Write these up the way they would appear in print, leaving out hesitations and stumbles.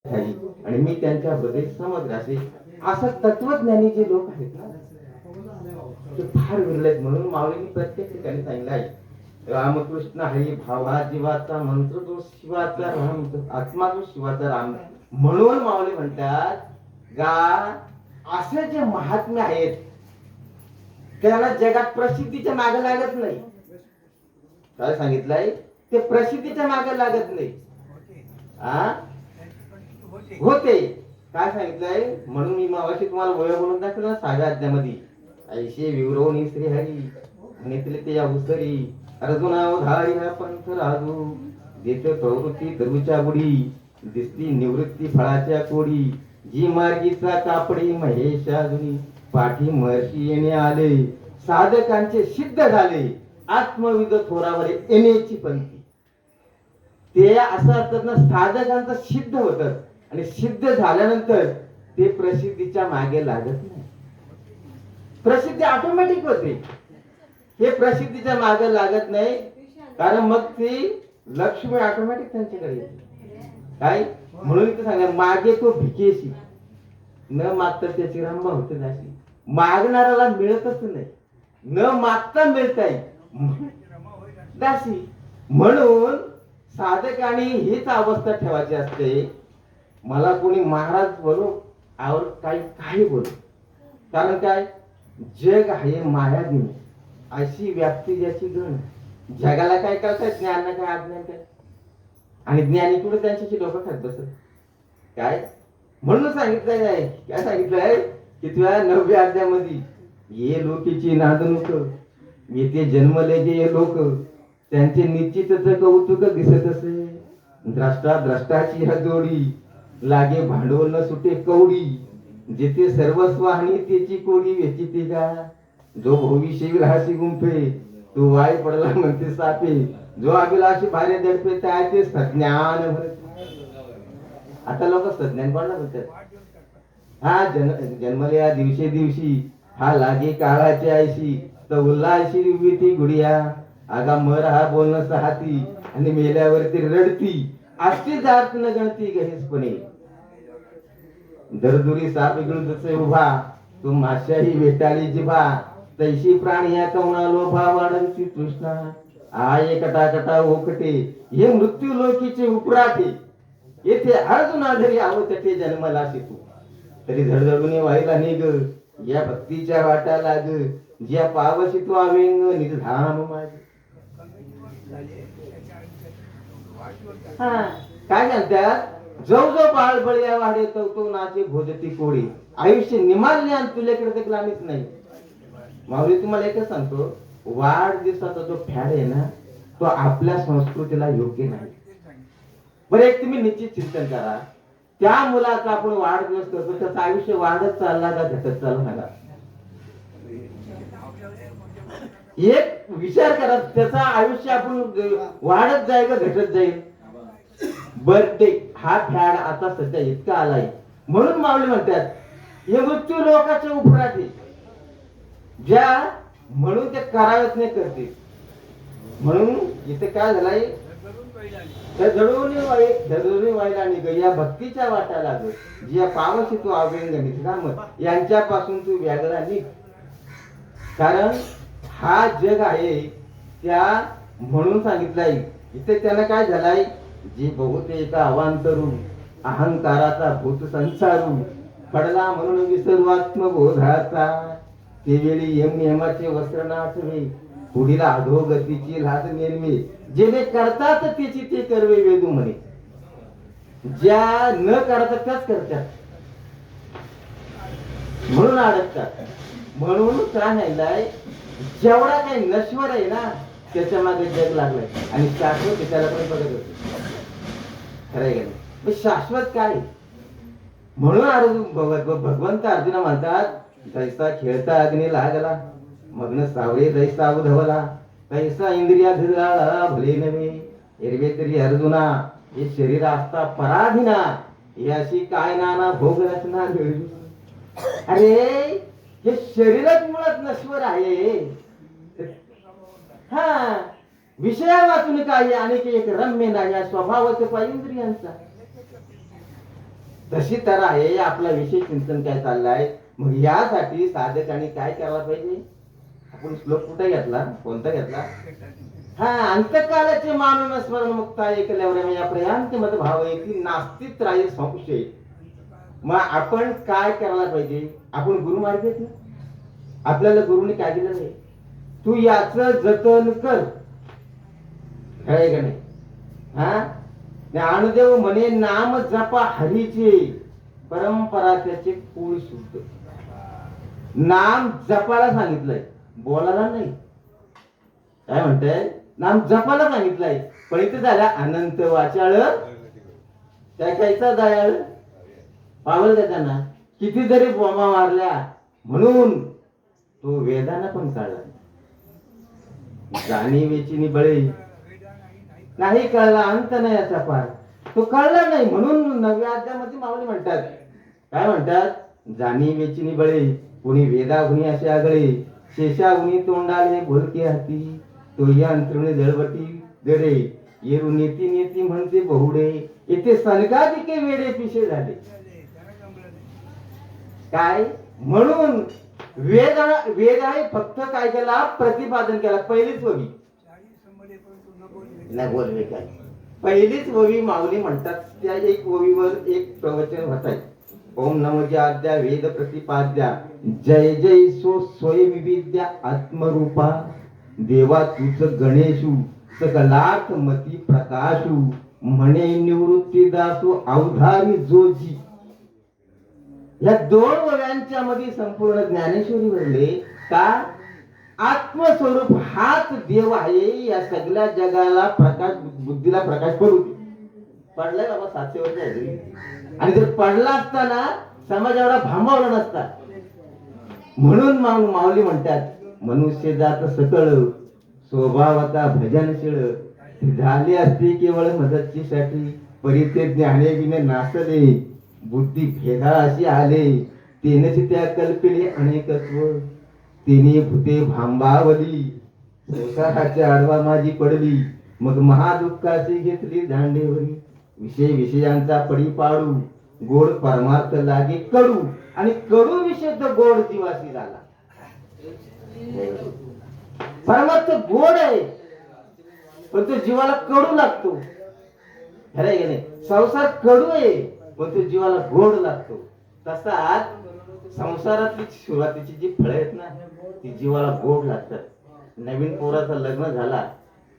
खाली आणि मी त्यांच्याबद्दल समग्र असे असं तत्वज्ञानी जे लोक आहेत ना ते फार विरले म्हणून माऊलींनी प्रत्येक ठिकाणी सांगितलं आहे रामकृष्ण हरी भावा जीवाचा मंत्र जो शिवाचा राम आत्मा जो शिवाचा राम म्हणून माऊली म्हणतात गा असे जे महात्मे आहेत त्याला जगात प्रसिद्धीच्या मागे लागत नाही. काय सांगितलंय ते प्रसिद्धीच्या मागे लागत नाही. होते काय सांगितलंय म्हणून मी मावाशी तुम्हाला वय बोलून दाखवलं ना 6व्या अध्यायामध्ये ऐशे विवरवणी श्रीहरी नेतले ते या उसरी अर्जुना धारी हा पंथ राजू देते प्रवृत्ती दरुच्या बुडी दिसती निवृत्ती फळाच्या कोडी जी मार्गीचा कापडी महेशाजुनी पाठी महर्षी येणे आले साधकांचे सिद्ध झाले आत्मविद थोरावर येण्याची पंथी. ते असं असतात ना साधकांचं सिद्ध होतं आणि सिद्ध झाल्यानंतर ते प्रसिद्धीच्या मागे लागत नाही. प्रसिद्धी ऑटोमॅटिक होते. हे प्रसिद्धीच्या मागे लागत नाही कारण मग ती लक्ष्मी ऑटोमॅटिक त्यांच्याकडे येते. काय म्हणून इथे सांगा मागे तो भिकेशी न मागता त्याची रंभा होते दाशी. मागणाऱ्याला मिळतच नाही न मागता मिळताय दासी. म्हणून साधकाने हीच अवस्था ठेवायची असते. मला कोणी महाराज बोलो और काही बोलो कारण काय जग आहे मायाधीन अशी व्याप्ती ज्याची गण जगाला काय कळतंय ज्ञान काय अज्ञान काय आणि ज्ञानी कुठे त्यांच्याशी डोकं खात बसत काय. म्हणून सांगितलंय आहे काय सांगितलंय की तुझ्या 9व्या अध्यायामध्ये ये लोकीची नादनुक येथे जन्मले जे लोक त्यांचे निश्चितच कौतुक दिसत असे द्रष्टा द्रष्टाची हा जोडी लागे भांडवल न सुटे कवडी जिथे सर्वस्व आणि त्याची कोडी वेचिते का जो भविष्य राहाशी गुंफे तो वाय पडला म्हणते सापे जो अभिलाषी भारे दडपे त्या ते सज्ञान. आता लोक सज्ञान कोणाला म्हणतात हा जन्मल्या दिवशी दिवशी हा लागे काळाची आयशी तर उल्हाशी उभी ती गुडिया आगा मर हा बोलणं सहाती आणि मेल्यावरती रडती अशी जात न गणती गणेशपणे दरदुरी साप इकडून जसे उभा तो माशाही वेटाळी जिभा तैशी प्राणी या कवना लोभा वाढती तृष्णा आये कटाकटा ओकटे हे मृत्यू लोकीचे उपराटे येथे अर्जुना घरी आवतटे जन्मला शिकू तरी धडधडून व्हायला निघ या भक्तीच्या वाटा लाग ज्या पावशी तू अवेंग निधाम माझ. काय म्हणतात जो जो बाळबळ्या वाढे तो नाचे भोजती कोडी आयुष्य निमालने आणि तुझ्याकडे ते ग्लानीच नाही. माऊली तुम्हाला एकच सांगतो वाढदिवसाचा जो फॅड आहे ना तो आपल्या संस्कृतीला योग्य नाही. बरं एक तुम्ही निश्चित चिंतन करा त्या मुलाचा आपण वाढदिवस करतो त्याचं आयुष्य वाढत चालला का घटत चालला. एक विचार करा त्याचं आयुष्य आपण वाढत जाईल का घटत जाईल. बर्थडे हा फॅड आता सध्या इतका आलाय म्हणून माऊली म्हणतात हे मृत्यू लोकांचे उपराटे ज्या म्हणून ते करावेच नाही करते. म्हणून इथे काय झालंय धडधडून व्हायला आणि या भक्तीच्या वाटा लाग ज्या पावशी तू अवेंग निघाम यांच्यापासून तू वेगळा निघ. कारण हा जग आहे त्या म्हणून सांगितलंय इथे त्यानं काय झालाय जी बहुतेक अवांतरू अहंकाराचा भूत संसारू पडला म्हणून विसर्वात्मबोधाचा ते वेळी यम नियमाचे वस्त्र नाचवे पुढील अधोगतीची लाज नेरवे जे करतात त्याची ते करवे वेदू म्हणे. ज्या न करतात त्याच करतात म्हणून अडकतात. म्हणून काय नाही जेवढा काही नश्वर आहे ना त्याच्या मागे जग लागलाय आणि शाश्वत त्याला पण बघत होते. खरंय का नाही शाश्वत काय म्हणून भगवंत अर्जुना म्हणतात जैसा खेळता अग्नी लागला मग्न सावळे जैसा उधवला तैसा इंद्रिया धिराळा भले नव्हे एरवे तरी अर्जुना हे शरीर असता पराधीना याशी काय नाना भोग रचना घडली. अरे हे शरीरच मुळात नश्वर आहे. हा विषया वाचून काही आणि एक रम्य नाही स्वभावच पाय इंद्रियांचा तशी तर आहे आपला विषय चिंतन काय चाललाय. मग यासाठी साधकांनी काय करायला पाहिजे. आपण श्लोक कुठे घेतला, कोणता घेतला. हा, अंतकालाचे मानून स्मरण मुक्ता ऐकल्यावर या प्रयांत मत भाव येते नास्तिक राहील संशय. मग आपण काय करायला पाहिजे. आपण गुरु मार्ग घेतला. आपल्याला गुरुने काय दिलं नाही. तू याच जतन कर. खरंय का नाही. हा, ज्ञानदेव म्हणे नाम जपा हरीचे परंपरा त्याचे कुळ शुद्ध. नाम जपायला सांगितलंय, बोलायला नाही. काय म्हणताय, नाम जपायला सांगितलंय. पण इथे झाला अनंत वाचाळ त्या कायचा दयाळ पावल देताना किती जरी बोमा मारल्या म्हणून तो वेदाना पण कळला. जाणीवेची निबळे नाही कळला अंत नाही याचा पार. तो कळला नाही म्हणून नवव्या अध्यायामध्ये माऊली म्हणतात. काय म्हणतात, जाणीवेची निबळे कोणी वेदागुणी असे आगळे शेषागुणी तोंडाले बोलके हाती तो या अंतरुणे जळवटी जडे येरू नेती नेती म्हणते बहुडे येथे सनकादिके वेडे पिशे झाले. काय म्हणून वेद आहे फक्त काय केला, प्रतिपादन केला. पहिलीच ववी नाही बोलवे काय, पहिलीच ववी माऊली म्हणतात. त्या एक ववीवर एक प्रवचन होत आहे. ओम नमो आद्या वेद प्रतिपाद्या जय जय सो स्वयं विद्या आत्मरूपा देवा तुझ गणेशू सकलार्थ मती प्रकाशू म्हणे निवृत्ती दासू अवधारी जोजी. या दोन वव्यांच्या मध्ये संपूर्ण ज्ञानेश्वरी भरले. का आत्मस्वरूप हाच देव आहे. या सगळ्या जगाला प्रकाश, बुद्धीला प्रकाश पडू दे. पडलाय बाबा 700 वर्ष आहे. आणि जर पडला असताना समाज एवढा भांबावला नसता. म्हणून माऊली म्हणतात मनुष्य जात सकळ स्वभावता भजनशीळ झाली असती केवळ मदतीसाठी परिते ज्ञाने विने नासले बुद्धी भेदा अशी आले तेनच त्या कल्पिले अनेकत्व तिने भूते भांबावली संसाराच्या आडवा माझी पडली मग महादुःखाची घेतली दांडेवरी विषय विषयांचा पडी पाडू गोड परमार्थ लागे कडू आणि कडू विषय गोड जीवासी झाला. परमार्थ गोड आहे पण तो जीवाला कडू लागतो. खरं आहे की नाही. संसार कडू आहे पण तो जीवाला गोड लागतो. तसाच संसारातली सुरुवातीची जी फळं आहेत ना ती जीवाला गोड लागतात. नवीन पोराचं लग्न झाला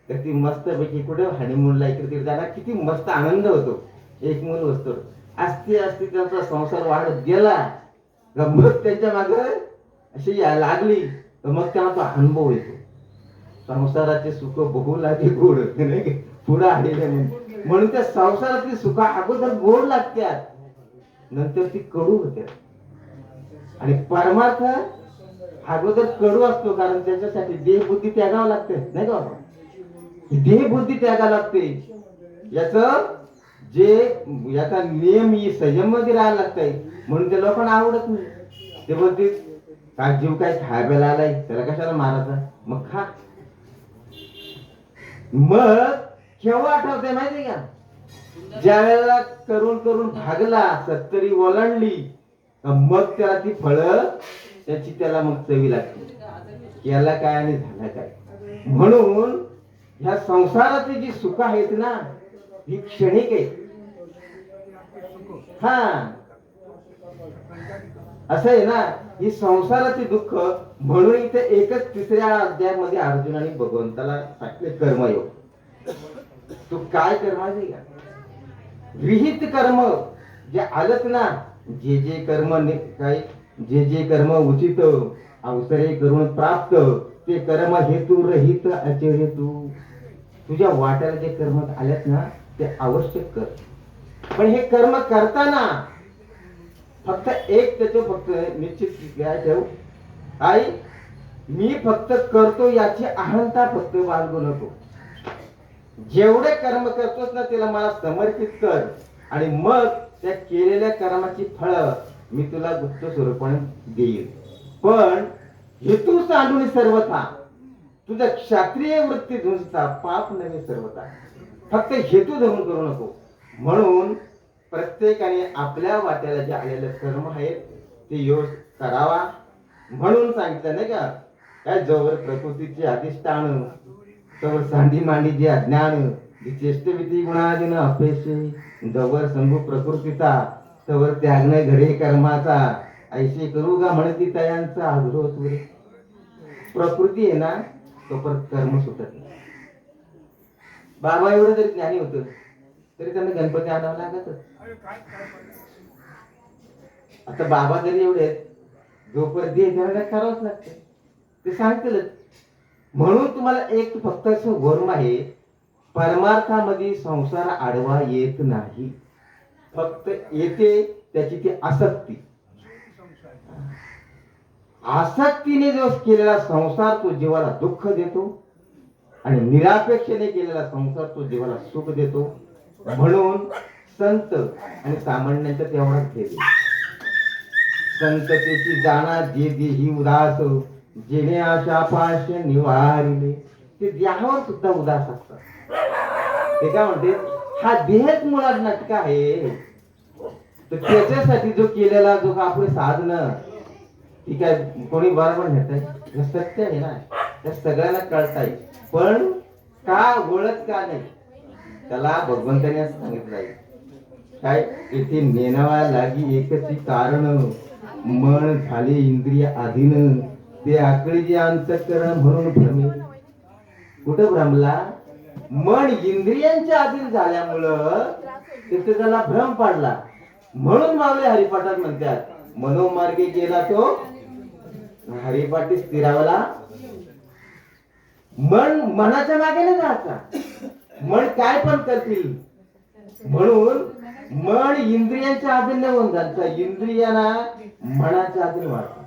तर ती मस्त पैकी कुठे हनीमूनला इकडे तिकडे जाणार किती मस्त आनंद होतो. एक मूल असतो असते असते त्यांचा संसार वाढत गेला मग त्यांच्या मागे अशी लागली तर मग त्यांना तो अनुभव येतो. संसाराचे सुख बघू लागे गोड पुढे आलेले म्हणून त्या संसारातली सुख अगोदर गोड लागतात नंतर ती कडू होत्या. आणि परमार्थ अगोदर कडू असतो कारण त्याच्यासाठी देह बुद्धी त्यागावं लागते नाही का. देह बुद्धी त्यागावं लागते. याच जे याचा नियम संयम मध्ये राहायला लागतंय म्हणून ते लोकांना आवडत नाही. ते बोलते काय जीव काय खायला आलाय त्याला कशाला मारायचा मग खा. मग केव्हा आठवतंय माहिती का ज्या वेळेला करून करून भागला 70 ओलांडली मग त्याला ती फळं त्याची त्याला मग चवी लागते. याला काय आणि झाला काय. म्हणून ह्या संसारातली जी सुख आहेत ना ही क्षणिक आहे. हा असं आहे ना ही संसाराचे दुःख. म्हणून इथे एकच 3ऱ्या अध्यायामध्ये अर्जुनाने भगवंताला सांगितले कर्मयोग. तू काय कर माहिती का विहित कर्म जे आलत ना जे जे कर्म काय जे जे कर्म उचित अवसरे करून प्राप्त ते कर्म हेतू रहित अचेरे तू. तुझ्या वाट्याला जे कर्म आलेत ना ते आवश्यक कर. पण हे कर्म करताना फक्त एक त्याचं फक्त निश्चित ठेव आई मी फक्त करतो याची अहंता फक्त बाळगू नको. जेवढे कर्म करतोस ना त्याला मला समर्पित कर आणि मग त्या केलेल्या कर्माची फळं मी तुला गुप्त स्वरूपाने देईल. पण हेतू सांडून सर्वथा तुझा क्षत्रिय वृत्ती धुंसता पाप नव्हे सर्वथा. फक्त हेतू धरून करू नको. म्हणून प्रत्येकाने आपल्या वाट्याला जे आलेलं कर्म आहेत ते योग करावा म्हणून सांगितलं नाही का. काय जोवर प्रकृतीचे अधिष्ठान तवर सांडी मांडी जे अज्ञान चेष्टविधी गुणाधीन अपेक्षे जवळ संभू प्रकृतीचा तवर त्यागने घडे कर्माचा ऐसे करू गा म्हणती तयांचा आग्रह तुरे. प्रकृती आहे ना तोपर्यंत कर्म सुटत नाही. बाबा एवढं जरी ज्ञानी होतं तरी त्यांना गणपती आणावं लागत. आता बाबा जरी एवढे जोपर्यंत देह धरण्यात करावंच लागतं ते सांगतीलच. म्हणून तुम्हाला एक फक्त असं वरून आहे, परमार्थामध्ये संसार आडवा येत नाही, फक्त येते त्याची ती आसक्ती. आसक्तीने जो केलेला संसार तो जीवाला दुःख देतो आणि निरापेक्षेने केलेला संसार तो जीवाला सुख देतो. म्हणून संत आणि सामान्यांचा तेवढाच भेद. संततेची जाणा जे देही उदास जेणे आशा पाश निवारिले. ते देहावर सुद्धा उदास असतात. ते काय म्हणते, हा देहच मुळात नाटक आहे. तर त्याच्यासाठी जो केलेला जो आपले साधन ती काय कोणी बरोबर नेत आहे, सत्य आहे ना, त्या सगळ्यांना कळताय. पण का ओळख का नाही त्याला भगवंताने असं सांगितलं आहे. काय इथे नेणावा लागी एकची कारण मन झाले इंद्रिय अधीन ते आकळीचे अंतःकरण म्हणून भ्रमे. कुठं भ्रमला? मन इंद्रियांच्या अधीन झाल्यामुळं तिथे त्याला भ्रम पडला. म्हणून मावळे हरिपाठात म्हणतात मनोमार्गे गेला तो हरिपाठी स्थिरावला. मन मनाच्या मागे नाही जायचा. मन काय पण करतील म्हणून मन इंद्रियांच्या अधीन नाही होऊन जायचा. इंद्रियांना मनाच्या अधीन वाढतात.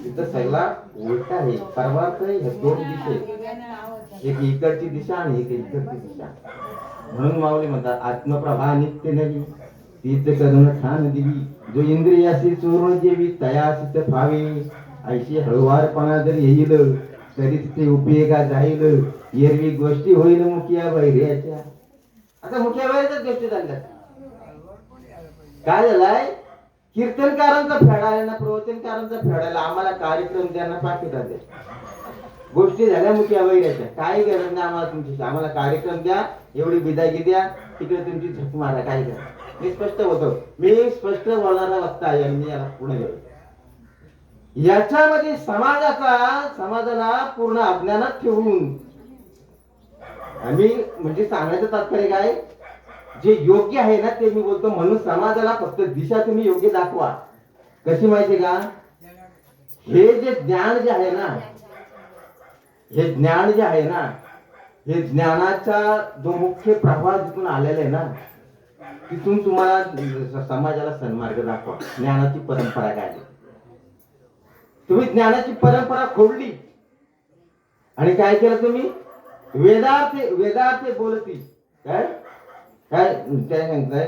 तिथं सगळा उलटा आहे. परमार्थ हे दोन दिशे, एक इकडची दिशा आणि एक इकडची दिशा. म्हणून माऊली म्हणतात आत्मप्रभा नित्य नवी तीच करून ठाण दिवी जो इंद्रियाशी चोरून जेवी तयासित फावे. ऐशी हळुवारपणा जर येईल तरी तिथे उपयोगा जाईल. एरवी गोष्टी होईल मुखिया वैर्याच्या. आता मुखिया वैर्याच्याच गोष्टी झाल्या. काय झालाय, कीर्तनकारांचा फेडायला ना प्रवचनकारांचा फेडायला आम्हाला कार्यक्रम द्यांना पाकिट आले. गोष्टी झाल्या मुखिया वैर्याच्या. काही गरज नाही आम्हाला तुमची. आम्हाला कार्यक्रम द्या, एवढी बिदागी द्या, तिकडे तुमची झक मारा. काय करा. मी स्पष्ट होतो. मी स्पष्ट बोलणारा वक्ता आहे. मी याला पुढे गेलो. याच्यामध्ये समाजाला पूर्ण अज्ञानात ठेवून आम्ही म्हणजे सांगायचं तात्पर्य काय, जे योग्य आहे ना ते मी बोलतो. म्हणून समाजाला फक्त दिशा तुम्ही योग्य दाखवा. कशी माहिती का, हे जे ज्ञान जे आहे ना, हे ज्ञान जे आहे ना, हे ज्ञानाचा जो मुख्य प्रवाह जिथून आलेला आहे ना, तिथून तुम्हाला समाजाला सन्मार्ग दाखवा. ज्ञानाची परंपरा काय. तुम्ही ज्ञानाची परंपरा खोडली आणि काय केलं तुम्ही, वेदार्थे बोलती. काय काय काय सांगताय,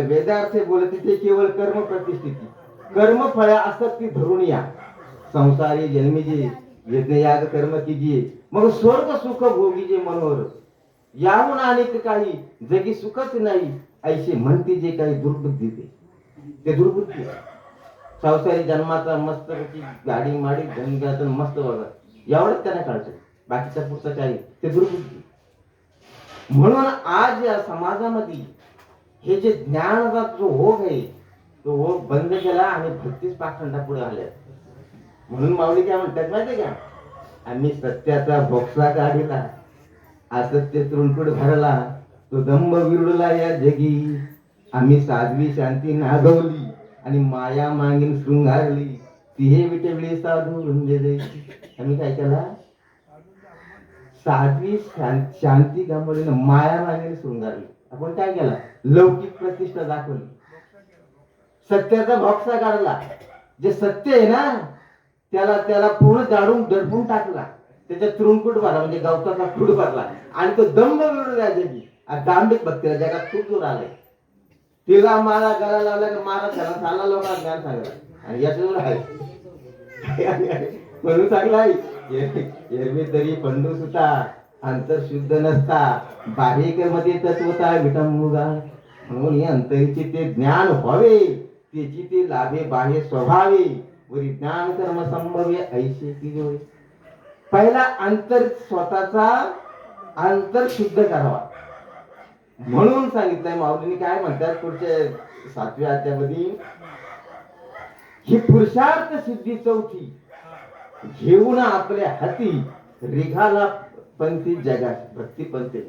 वेदार्थे बोलती ते केवळ कर्म प्रतिष्ठिती कर्म फळ आसक्ती धरून या संसारी जन्मीजी यज्ञयाग कर्म कीजिए मग स्वर्ग सुख भोगीजे मनोर याहून अनेक काही जगी सुखच नाही ऐसे म्हणते. जे काही दुर्बुद्धी ते दुर्बुद्धी. संसारी जन्माचा मस्त गाडी माडी धनगातून मस्त बघा एवढंच त्यांना कळतं. बाकीच्या पुढचं काही ते दुर्बुद्धी. म्हणून आज या समाजामध्ये हे जे ज्ञानाचा जो ओघ आहे तो ओघ बंद केला आणि भक्तीच पाखंडा पुढे आल्या. म्हणून माऊली काय म्हणतात माहिती का, आम्ही सत्याचा भोक्सा काढिला असत्य तृणकुट भरला तो दंभ विरुडला या जगी. आम्ही साध्वी शांती नागवली आणि माया मागीन शृंगारली ती हे विटेवली साधू वृंदे. आम्ही काय केला, साध्वी शांती गमवली ना माया मागीन शृंगारली. आपण काय केला, लौकिक प्रतिष्ठा दाखवली, सत्याचा भोक्सा काढला. जे सत्य आहे ना त्याला पूर्ण जाडून दडपून टाकला. त्याच्या तृणकुट भरला म्हणजे गवताचा खूट भरला आणि तो दंभ विरुडला जगी. दांभिक भक्तीला जगात खूप दूर आलाय. तिला मारा गळा लावला की मारा झाला चालला लोकांना ज्ञान सांगला आणि याच्यावर आहे म्हणून चांगला एरवी तरी पंडू सुता अंतर शुद्ध नसता बाहेर मध्ये तत्वता विटंबुगा. म्हणून हे अंतरीचे ते ज्ञान व्हावे, त्याची ते लाभे बाहे स्वभावे, वरी ज्ञान कर्म संभवे ऐसे की होय. पहिला अंतर स्वतःचा अंतर शुद्ध करावा. म्हणून सांगितलंय माऊलींनी. काय म्हणतात पुढच्या 7व्या अध्यायामध्ये, ही पुरुषार्थ सिद्धी चौथी घेऊन आपल्या हाती रिघाला पंथी जगात भक्ती पंथी.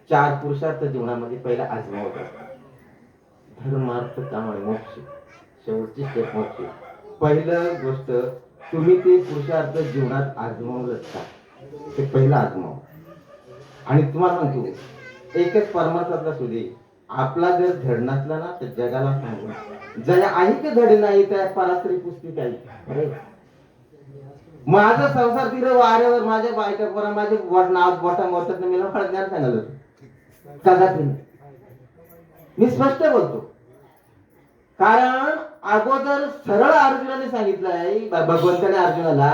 4 पुरुषार्थ जीवनामध्ये पहिला आजमावत असतात. धर्म अर्थ काम आणि मोक्ष. शेवटची स्टेप मोक्ष. पहिलं गोष्ट तुम्ही ते पुरुषार्थ जीवनात आजमावलं का, ते पहिलं आजमाव. आणि तुम्हाला म्हणतो एकच परमार्थातला सुदे आपला जर धड नसला ना तर जगाला सांगू जया आई के धड नाही त्या परात्री पुस्तक आहे. माझा संसार तीर वाऱ्यावर माझ्या बायका पोरा माझे नाव बोटा मोरतात मी लोकांना ज्ञान सांगाल कदापि. मी स्पष्ट बोलतो. कारण अगोदर सरळ अर्जुनाने सांगितलंय, भगवंताने अर्जुनाला,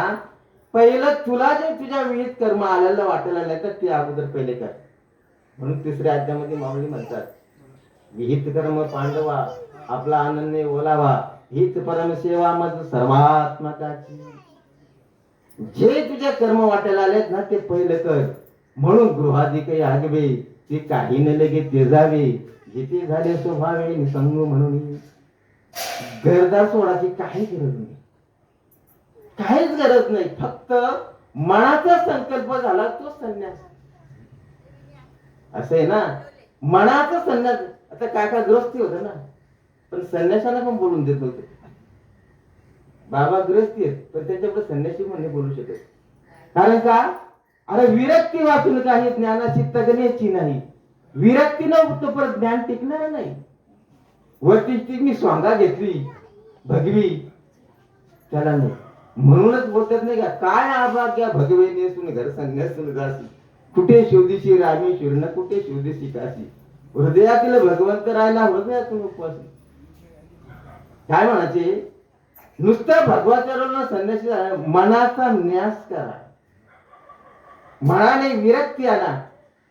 पहिलं तुला जे तुझ्या विहित कर्म आलेलं वाटायला नाही तर ते अगोदर पहिले कर. म्हणून 3ऱ्या अध्यायामध्ये माऊली म्हणतात, विहित कर्म पांडवा आपला आनंद ओलावा, हीच परमसेवा मज सर्वात्मकाची. जे तुझ्या कर्म वाटायला आलेत ना ते पहिलं कर. म्हणून गृहाधिक आगवे ते काही न लगे ते जावे, जिथे झाले स्वभावे निसंग म्हणून. घरदार सोडायची काही गरज नाही, काहीच गरज नाही. फक्त मनाचा संकल्प झाला तो संन्यास. असं आहे ना, मनाचा संन्यास. आता काका गृहस्थी होत ना, पण संन्यासाला पण बोलून देत होते. बाबा गृहस्थी आहेत पण त्यांच्याकडे संन्यासी म्हणणे बोलू शकत. कारण का, अरे विरक्ती वाचून काही ज्ञानाची तगण्याची नाही. विरक्ती न तोपर्यंत ज्ञान टिकणार नाही. वरती ती मी स्वांगा घेतली भगवी त्याला नाही. म्हणूनच बोलतात नाही का, काय आभाग्या भगवे नेसून घर संन्यासून जासी, कुठे शोधीशी रामेश्वर न कुठे शोधीशी काशी. हृदयातील भगवंत राहिला हृदयातून उपवासी. काय म्हणायचे, नुसतं भगवाचरण संन्यासी मनाचा न्यास करा, मनाने विरक्ती आणा,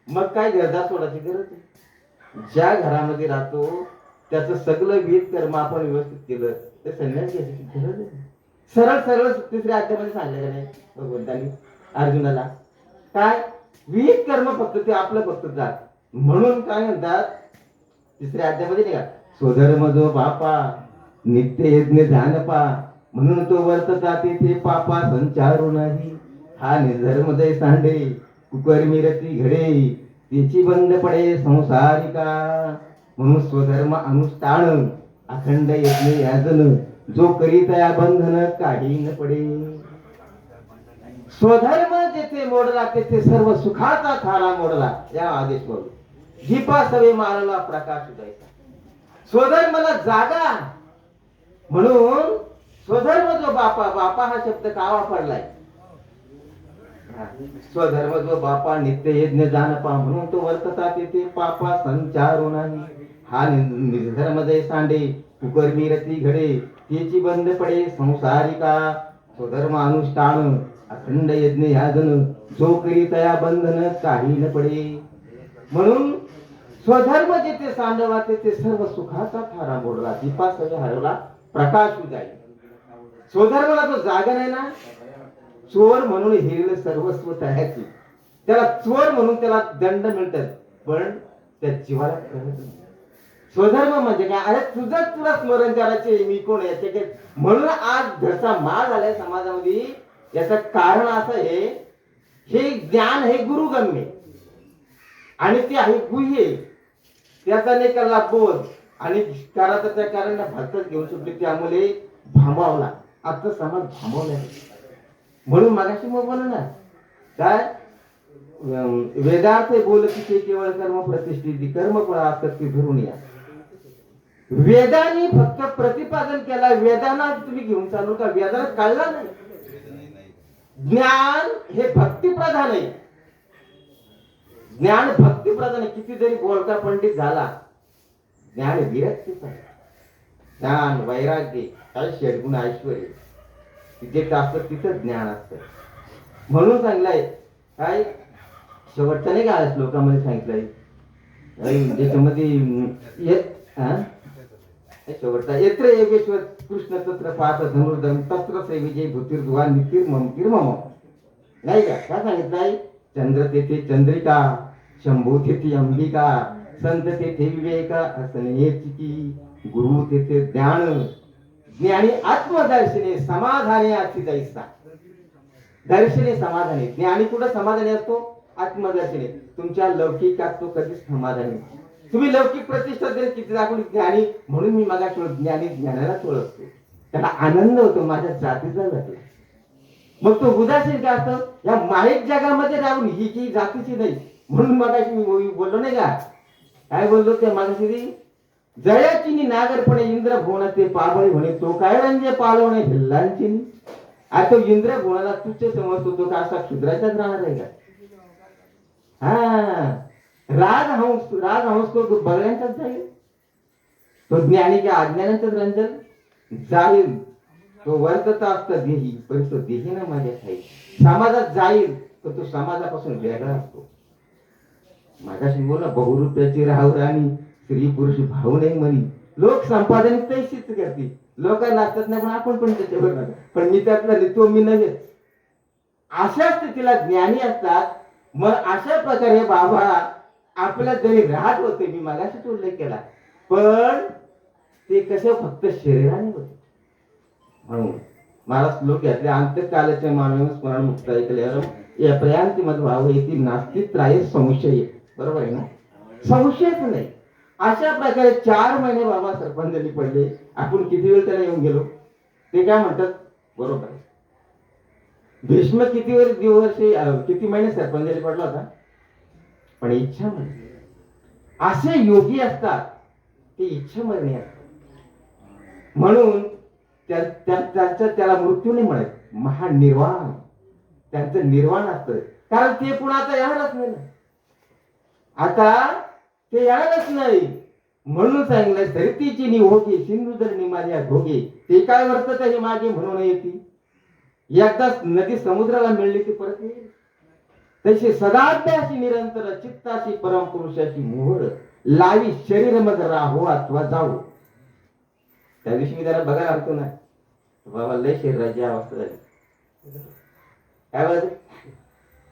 मग काय घरदार सोडायची गरज आहे. ज्या घरामध्ये राहतो त्याचं सगळं विहित कर्म आपण व्यवस्थित केलं तर संन्यास घ्यायची गरज आहे. सरळ सरळ 3ऱ्या अध्यायामध्ये सांगितलं नाही भगवंतांनी अर्जुनाला. काय विहित कर्म फक्त ते आपलं फक्त जात. म्हणून काय म्हणतात 3ऱ्या अध्यायामध्ये नाही का, स्वधर्म जो बापा नित्य यज्ञ ध्यान पा, म्हणून तो वर्तता तेथे पापा संचारू नाही. हा निर्धर्म जय सांडे कुकर्मी रती घडे, त्याची बंद पडे संसारिका. म्हणून स्वधर्म अनुष्ठान अखंड यज्ञ याजन, जो करीत या बंधन काही न पडे. स्वधर्म जेथे मोडला तेथे सर्व सुखाचा थारा मोडला. या आदेश बोल झिपा सवे मारला प्रकाश उदयाचा. स्वधर्माला जागा. म्हणून स्वधर्म जो बापा, बापा हा शब्द का वापरलाय, स्वधर्म जो बापा नित्य यज्ञ जानपा, म्हणून तो वर्तता तेथे पापा संचारू नाही. हा निर्धर्म जय सांडे कुकर्मी रती घडे, त्याची बंद पडे संसारिका. स्वधर्म अनुष्ठान अखंड यज्ञ याजन, जो करी तया बंधन काही न पडे. म्हणून स्वधर्म जिथे सांडवा तेथे सर्व सुखाचा थारा मोडला, दीपा सगळं हरवला प्रकाश उजाई. स्वधर्माला जो जागा नाही ना, चोर म्हणून हिरलं सर्वस्व तयाची. त्याला चोर म्हणून त्याला दंड मिळतात पण त्या जीवाला कळत नाही. स्वधर्म म्हणजे काय, अरे तुझं तुला स्मरण करायचे मी कोण याचे. म्हणून आज घरचा माळ झालाय समाजामध्ये. याचं कारण असं आहे, हे ज्ञान हे गुरुगम्य आणि ते आहे गुह्य. त्याचा निकाला बोध आणि कराचा कारण भक्तच घेऊन सुटले, त्यामुळे भांबावला. आता समाज भांबवला. म्हणून मागाशी मग बोल ना काय, वेदार्थ बोलती ते केवळ कर्म प्रतिष्ठित कर्म फळा आसक्ती धरून या. वेदांनी फक्त प्रतिपादन केला, वेदांना तुम्ही घेऊन चालू का, वेदांना कळला नाही. ज्ञान हे भक्तिप्रधान आहे. ज्ञान भक्तिप्रधान आहे. किती जरी बोलका पंडित झाला, ज्ञान विरक्तीच आहे. ज्ञान वैराग्य काय षडगुण ऐश्वर्य तिथे असतं तिथं ज्ञान असतं. म्हणून सांगलंय काय शेवटचं नाही का श्लोकामध्ये सांगितलंय, त्याच्यामध्ये शेवटचा यत्र योगेश्वर कृष्ण तत्र पाहत धनुर्धम तत्र से विजय भूतिर्धुवा नितीर ममतीर मम. नाही का? काय सांगितलंय? चंद्र तेथे चंद्रिका, शंभू तेथे अंबिका, संत तेथे विवेका, असणे चिकी, गुरु तेथे ज्ञान, ज्ञानी आत्मदर्शने समाधाने अति दैसा. दर्शने समाधानी, ज्ञानी कुठं समाधानी असतो? आत्मदर्शने. तुमच्या लौकिकात तो कधीच समाधानी. तुम्ही लौकिक प्रतिष्ठा जरी किती दाखवली ज्ञानी म्हणून मी मागा ज्ञानी ज्ञानाला ओळखतो, त्याला आनंद होतो माझ्या जातीचा जातो. मग तो उदासीन काय असतो? या माईक जगामध्ये राहून ही की जातीची नाही. म्हणून मगाशी मी बोललो नाही का? काय बोललो ते मागाशी? जयाचिनी नागरपणे इंद्र भुवनाचे पाबळी म्हणे तो काय रंजे पालवणे भिल्लांची. आता तो इंद्र भुवनाला तुच्छ समजतो, तो का असा क्षुद्राचाच राहणार आहे का? हा, राजहंस तो बगळ्यांचाच जाईल, तो ज्ञानी की अज्ञानाचाच रंजन जाईल. तो वर्तता असतो देही, पण तो देही ना माझ्या खाईल. समाजात जाईल तर तो समाजापासून वेगळा असतो. मागाशी बोला बहुरूप्याची राहू राणी, स्त्री पुरुष भाऊ नाही म्हणी. लोक संपादन तैशीच करते, लोक नाचत नाही पण आपण पण त्याच्यावर नका. पण मी त्यातला तो मी नव्हे. अशा स्थितीला ज्ञानी असतात. मग अशा प्रकारे बाबा आपल्या जरी राहत होते, मी मागाशीच उल्लेख केला, पण ते कसे फक्त शरीराने होते. म्हणून मला श्लोक घातले, अंतकालाचे मानव स्मरण मुक्त ऐकल्यावर या प्रयांती मध्ये भाव येते नास्तिक त्राय संशय. बरोबर आहे ना? संशयच नाही. अशा प्रकारे 4 महिने बाबा सरपंचली पडले. आपण किती वेळ त्याला येऊन गेलो ते काय म्हणतात? बरोबर आहे. भीष्म किती महिने सरपंचली पडला होता, पण इच्छा मरणी. असे योगी असतात ते इच्छा मरणी असतात. म्हणून त्याला मृत्यू नाही म्हणत, महानिर्वाण. त्यांचं निर्वाण असतं. कारण ते पुन्हा आता येणारच नाही ना. आता ते येणारच नाही. म्हणून सांगितलं धरतीची निहोगी सिंधू जर निमाल्या भोगे, ते काय वर्तत हे मागे म्हणून येते. एकदा नदी समुद्राला मिळली की परत येईल. तशी सदाभ्यासी निरंतर चित्ताशी परमपुरुषाची मोहर लावी शरीर मग राहो अथवा जाऊ. त्या दिवशी मी त्याला बघायला आणतो ना, बाबा लय शरीराची अवस्था झाली. काय बोलत?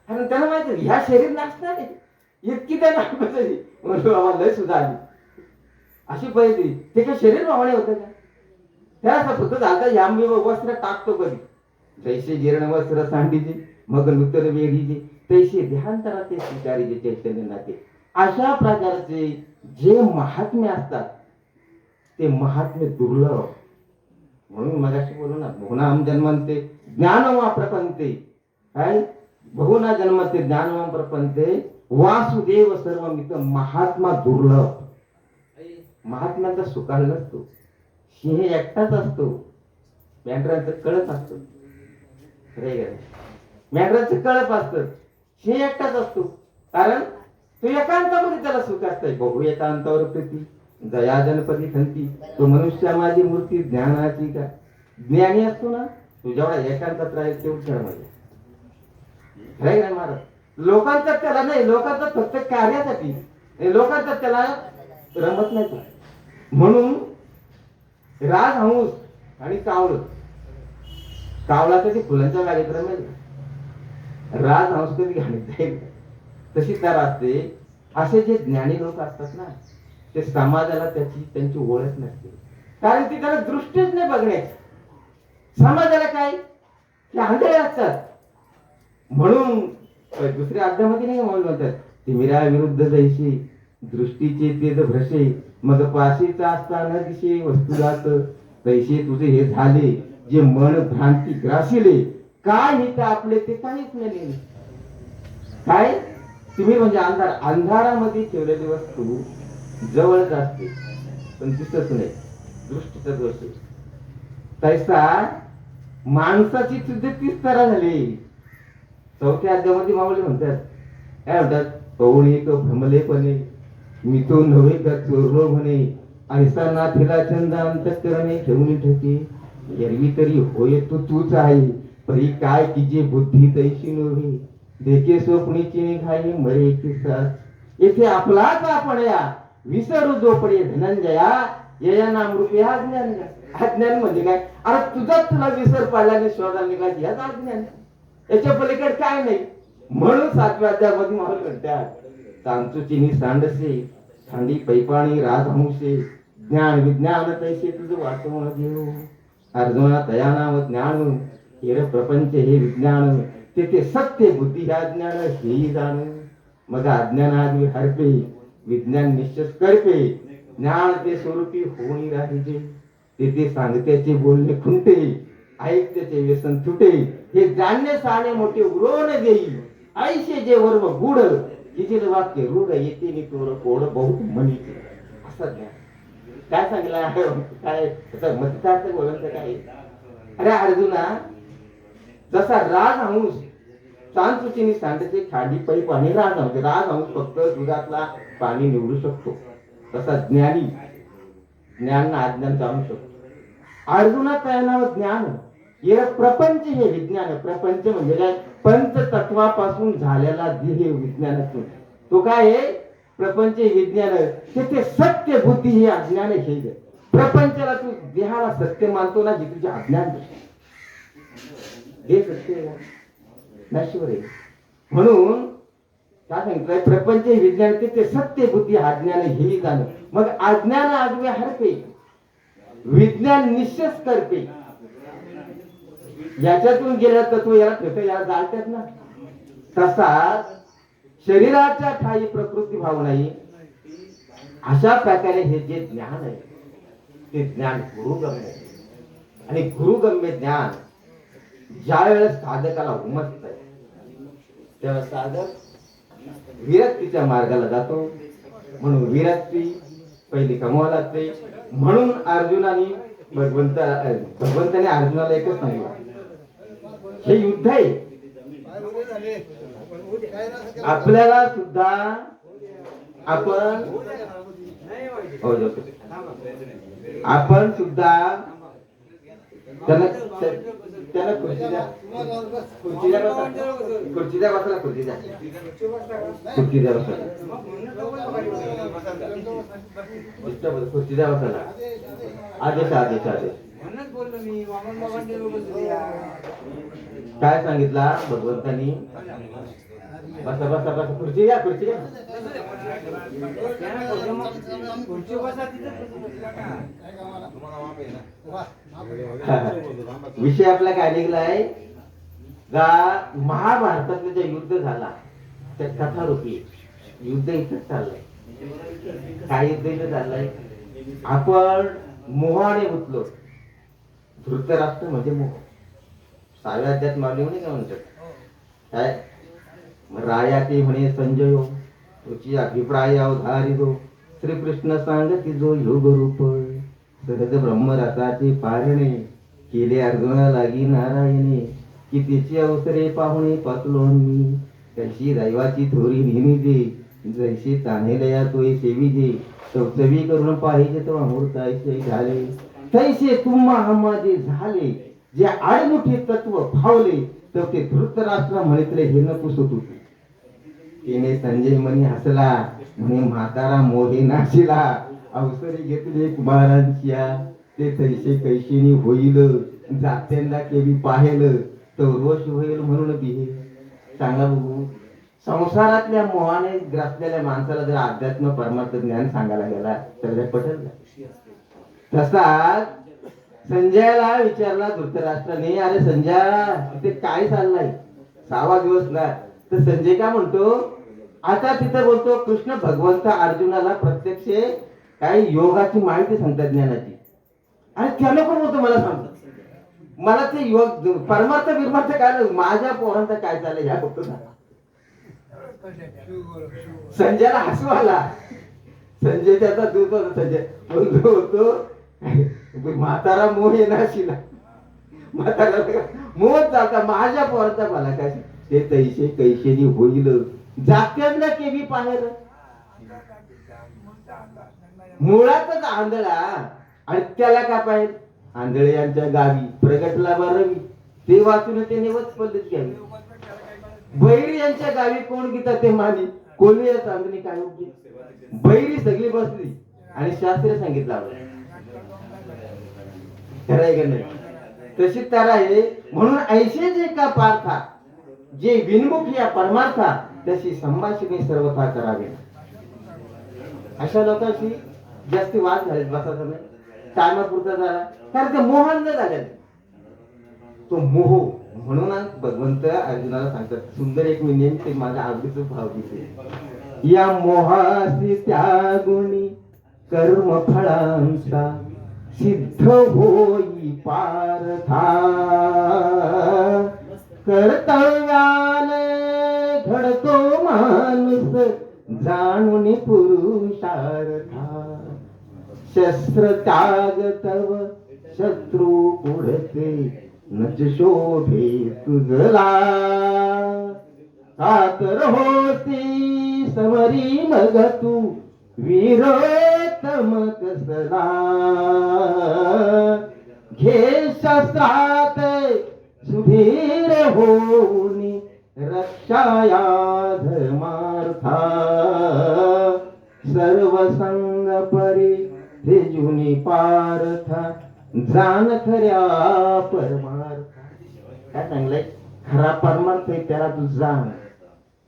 कारण त्याला माहिती ह्या शरीर नाचणार आहे, इतकी त्याला म्हणतो बाबा लय सुद्धा आली. अशी पाहिजे ते काय शरीर भावणे होतं का? त्याला फक्त झालं या मी वस्त्र टाकतो कधी, जैसे जीर्ण वस्त्र सांडीचे मग नूतन वेढीचे, तैसे ध्यानतरा ते स्वीकारीचे चैतन्य नाते. अशा प्रकारचे जे महात्मे असतात ते महात्मे दुर्लभ. म्हणून मगाशी बोलू ना, बहुनाम जन्मंते ज्ञानवा प्रपंते. काय? बहुना जन्मते ज्ञानवा प्रपंते वासुदेव सर्वमित. महात्मा दुर्लभ. महात्म्याचा सुकाळ नसतो, सिंह एकटाच असतो, मेंढराचं कळप असतो. मेंढराचं कळप असतं, सिंह एकटाच असतो. कारण तो एकांतामध्ये त्याला सुख असतंय. बहु एकांतावर प्रीती जया जनपदी खंती. तो मनुष्य माझी मूर्ती ज्ञानाची का. ज्ञानी असतो ना, तू जेवढा एकांतात राहील तेवढं खेळ मध्ये राहील नाही महाराज. लोकांचा त्याला नाही, लोकांचा फक्त कार्यासाठी, लोकांचा त्याला रमत नाही तो. म्हणून राजहंस आणि कावळा कधी फुलांच्या बागेत रमेल, राजहंस कधी घाणीत जाईल. तशी तर असते. असे जे ज्ञानी लोक असतात ना, ते समाजाला त्यांची ओळख नसते. कारण ती त्याला दृष्टीच नाही बघण्याची. समाजाला काय ते आंधळे असतात. म्हणून दुसऱ्या अध्यामध्ये नाही म्हणतात, तिमिरा विरुद्ध जैशी दृष्टीचे तेज भ्रशे, मग पाशीचा असताना दिशे वस्तुरात तैसे तुझे हे झाले जे मन भ्रांती ग्रासिले. काय हित आपले ते काहीच नाही. काय तुम्ही म्हणजे अंधारामध्ये ठेवलेली वस्तू जवळच असते पण दिसत नाही, दृष्टीचा दोष आहे. तैसा माणसाची सुद्धा 30 तरा झाली. 4थ्या अध्यायामध्ये माऊली म्हणतात, काय म्हणतात? पवणी तो भ्रमलेपणे मी तो नव्हे का चोरलो म्हणे, ऐसा नाथीला चंद अंतःकरणे ठेवून ठेके. एरवी तरी होय तो तूच आहे, परी काय की जे बुद्धी तैशी नव्हे. देखे स्वप्नीची निघाई मरे की साथ येथे आपलाच आपण या विसरू जोपडे धनंजया या नाम रूपी अज्ञान. अज्ञान म्हणजे काय? अरे तुझाच तुला विसर पडला आणि शोधायला निघायची याच अज्ञान. याच्या पलीकडे काय नाही. म्हणून 7व्या अध्यायामध्ये मला म्हणतात तांचुचिनी सांडसे सांडी पैपाणी राजहंसे ज्ञान विज्ञान तैसे तुझं वाचवण देऊ. अर्जुना तया नाम ज्ञान हेर प्रपंच हे विज्ञान तेथे सत्य बुद्धी ह्या ज्ञान हेही जाण. मग अज्ञान आदमी हरपे विज्ञान निश्चित करपे ज्ञान ते स्वरूपी होऊन राहिले. तेथे सांगत्याचे बोलणे खुंटे ऐकत्याचे व्यसन तुटे हे जाणणे साणे मोठे उरोण देई ऐशे जे वर्व गुड किती वाक्य रूढ येते नि तोर कोड बहुत म्हणीचे. असं ज्ञान काय सांगितलं काय मतितार्थ बोलत काय. अरे अर्जुना जसा राजहंस सांचुचिनी सांडचे खांडी पैप आणि राजहंस फक्त दुधातला पाणी निवडू शकतो तसा ज्ञानी ज्ञान अज्ञान जाणू शकतो. अर्जुना काय नाव ज्ञान हे प्रपंच हे विज्ञान. प्रपंच म्हणजे काय? पंचतत्वापासून झालेला देह विज्ञान तो काय आहे? प्रपंच विज्ञान. ते सत्य बुद्धी हे अज्ञान हे. प्रपंचाला तू देहाला सत्य मानतो ना, जे तुझे अज्ञान हे सत्य नश्वर आहे. म्हणून काय सांगितलंय? प्रपंच विज्ञान ते सत्य बुद्धी अज्ञान हेही जाणं. मग अज्ञान आडवे हरपे विज्ञान निश्चय करते. याच्यातून गेल्या तत्व याला ठेवता याला जाळतात ना. तसा शरीराच्या ठाई प्रकृती भाव नाही. अशा प्रकारे हे जे ज्ञान आहे ते ज्ञान गुरुगम्य आहे. आणि गुरुगम्य ज्ञान ज्या वेळेस साधकाला उमटत तेव्हा साधक विरक्तीच्या मार्गाला जातो. म्हणून विरक्ती पहिली कमवायला लागते. म्हणून भगवंताने अर्जुनाला एकच सांगितलं हे युद्ध आहे. आपल्याला सुद्धा आपण सुद्धा त्याला खुर्ची द्या बसायला खुर्ची द्या बसायला आदेश आदेश आदेश काय सांगितला भगवंतानी? बसा बसा बसा खुर्ची घ्या खुर्ची घ्या. विषय आपला काय निघलाय का? महाभारतातलं जे युद्ध झाला त्या कथारूपी युद्ध इथं चाललंय. काय युद्ध इथं चाललंय? आपण मोहाने गुंतलो. धृतराष्ट्र म्हणजे मोह. 6व्या अध्यायात मारले म्हणे काय म्हणतात काय? राया ते म्हणे संजयो तुझी अभिप्राय अवधारितो श्रीकृष्ण सांगती जो योग रूप सहज ब्रह्मरसाचे पारणे केले अर्जुना लागी नारायणे की तिची अवसरे पाहुणे पातलो मी तशी दैवाची थोरी नेहमी दे जैसे तान्हेलया तोय सेवी दे चवचवी करून पाहिजे तो अमृतायचे झाले तैसे तुम्हा हमाजे झाले जे आडमुठी तत्व भावले तर ते धृतराष्ट्र म्हणितले हे न पुसत होते. तिने संजय मनी हसला म्हणे म्हातारा मोहे नाशिला अवसरी घेतले कुमारांच्या ते तैसे कैशिनी होईल जात्यांना केवी पाहेल तो रोष होईल म्हणून बिहे. सांगा बघू संसारातल्या मोहाने ग्रासलेल्या माणसाला जर अध्यात्म परमार्थ ज्ञान सांगायला गेला तर पटेल. तसा संजयाला विचारला धृतराष्ट्राने अरे संजय ते काय चाललंय? 6वा दिवस ना. तर संजय काय म्हणतो आता तिथे बोलतो कृष्ण भगवंत अर्जुनाला प्रत्यक्ष काही योगाची माहिती सांगतात ज्ञानाची. आणि त्याला पण बोलतो मला सांगतो मला ते योग परमार्थ बिरमार्थ काय माझ्या पोरांचा काय चाललंय ह्या बघतो ना. संजयला हसू आला. संजय त्याचा दूत होता. संजय बोलतो होतो म्हातारा मोह येणाशिला म्हातारा मोह जाता माझ्या पोराचा मला काय ते तैसे कैशेनी होईल जात्यांना केवी पाहेल. मुळातच आंधळा आणि त्याला काय पाहिजे? आंधळे यांच्या गावी प्रगटला बारवी ते वाचून ते निवत पद्धत घ्यावी. बैरी यांच्या गावी कोण गीता ते मानी कोल्हे चांदणी काय होती, बैरी सगळी बसली आणि शास्त्रीय संगीत लावलं. खरंय का नाही? तशी तर आहे. म्हणून ऐसे जे का पार्था जे विनमुख या परमार्था तशी संभाषणी सर्वथा करावी. अशा लोकांशी जास्ती वाद झाले बसायचा नाही, टायमापुरता झाला, कारण ते मोहान झाले. तो मोह म्हणून भगवंत अर्जुनाला सांगतात, सुंदर एक मी नेमके माझ्या आवडीचं भाव दिले, या मोहासी त्यागुणी कर्म फळांचा सिद्ध होई पारथा, कर्तव्याने घडतो माणूस जाणून पुरुषार्था, शस्त्र त्याग तव शत्रू पुढते नच शोभे तुझला, कातर होती समरी मग तू वीरोत्तम कसला, घे शस्त्रात सुधीर होनी रक्षाया धर्मार्था, सर्व संग परी तेजुनी पार्था, जाण खऱ्या परमार्था. काय सांगलंय? खरा परमार्थ आहे त्याला तू जाण,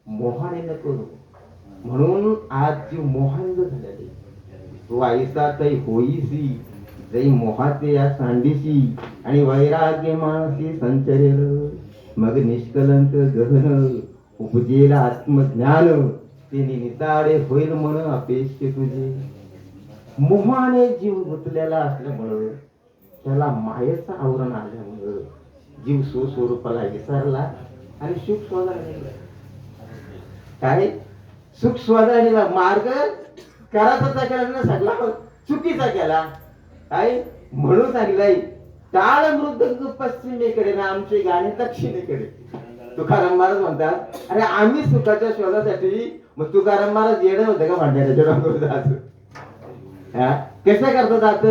मोहाने नको. म्हणून आज जी मोहांध झालेली, तू आईसा तै होईसी जै मोहाते या सांडीशी, आणि वैराग्य मानसी संचरेल, मग निष्कलंक गहन उपजेला आत्मज्ञान, तिने निताडे होईल म्हणून अपेक्षे तुझे. मोहाने जीव गुंतलेला असल्यामुळं, त्याला मायेचं आवरण आल्यामुळं जीव स्वस्वरूपाला विसरला आणि सुख शोधायला गेला. काय सुख शोधायला मार्ग कराचा केला ना, सगळा चुकीचा केला. काय म्हणून सांगितलंय, टाळ मृदंग पश्चिमेकडे ना आमचे गाणे दक्षिणेकडे. तुकाराम महाराज म्हणतात, अरे आम्ही सुखाच्या शोधासाठी, मग तुकाराम महाराज येणं होतं का भांड्याच्या डोंगरावर जायचं? कसं करतो जात?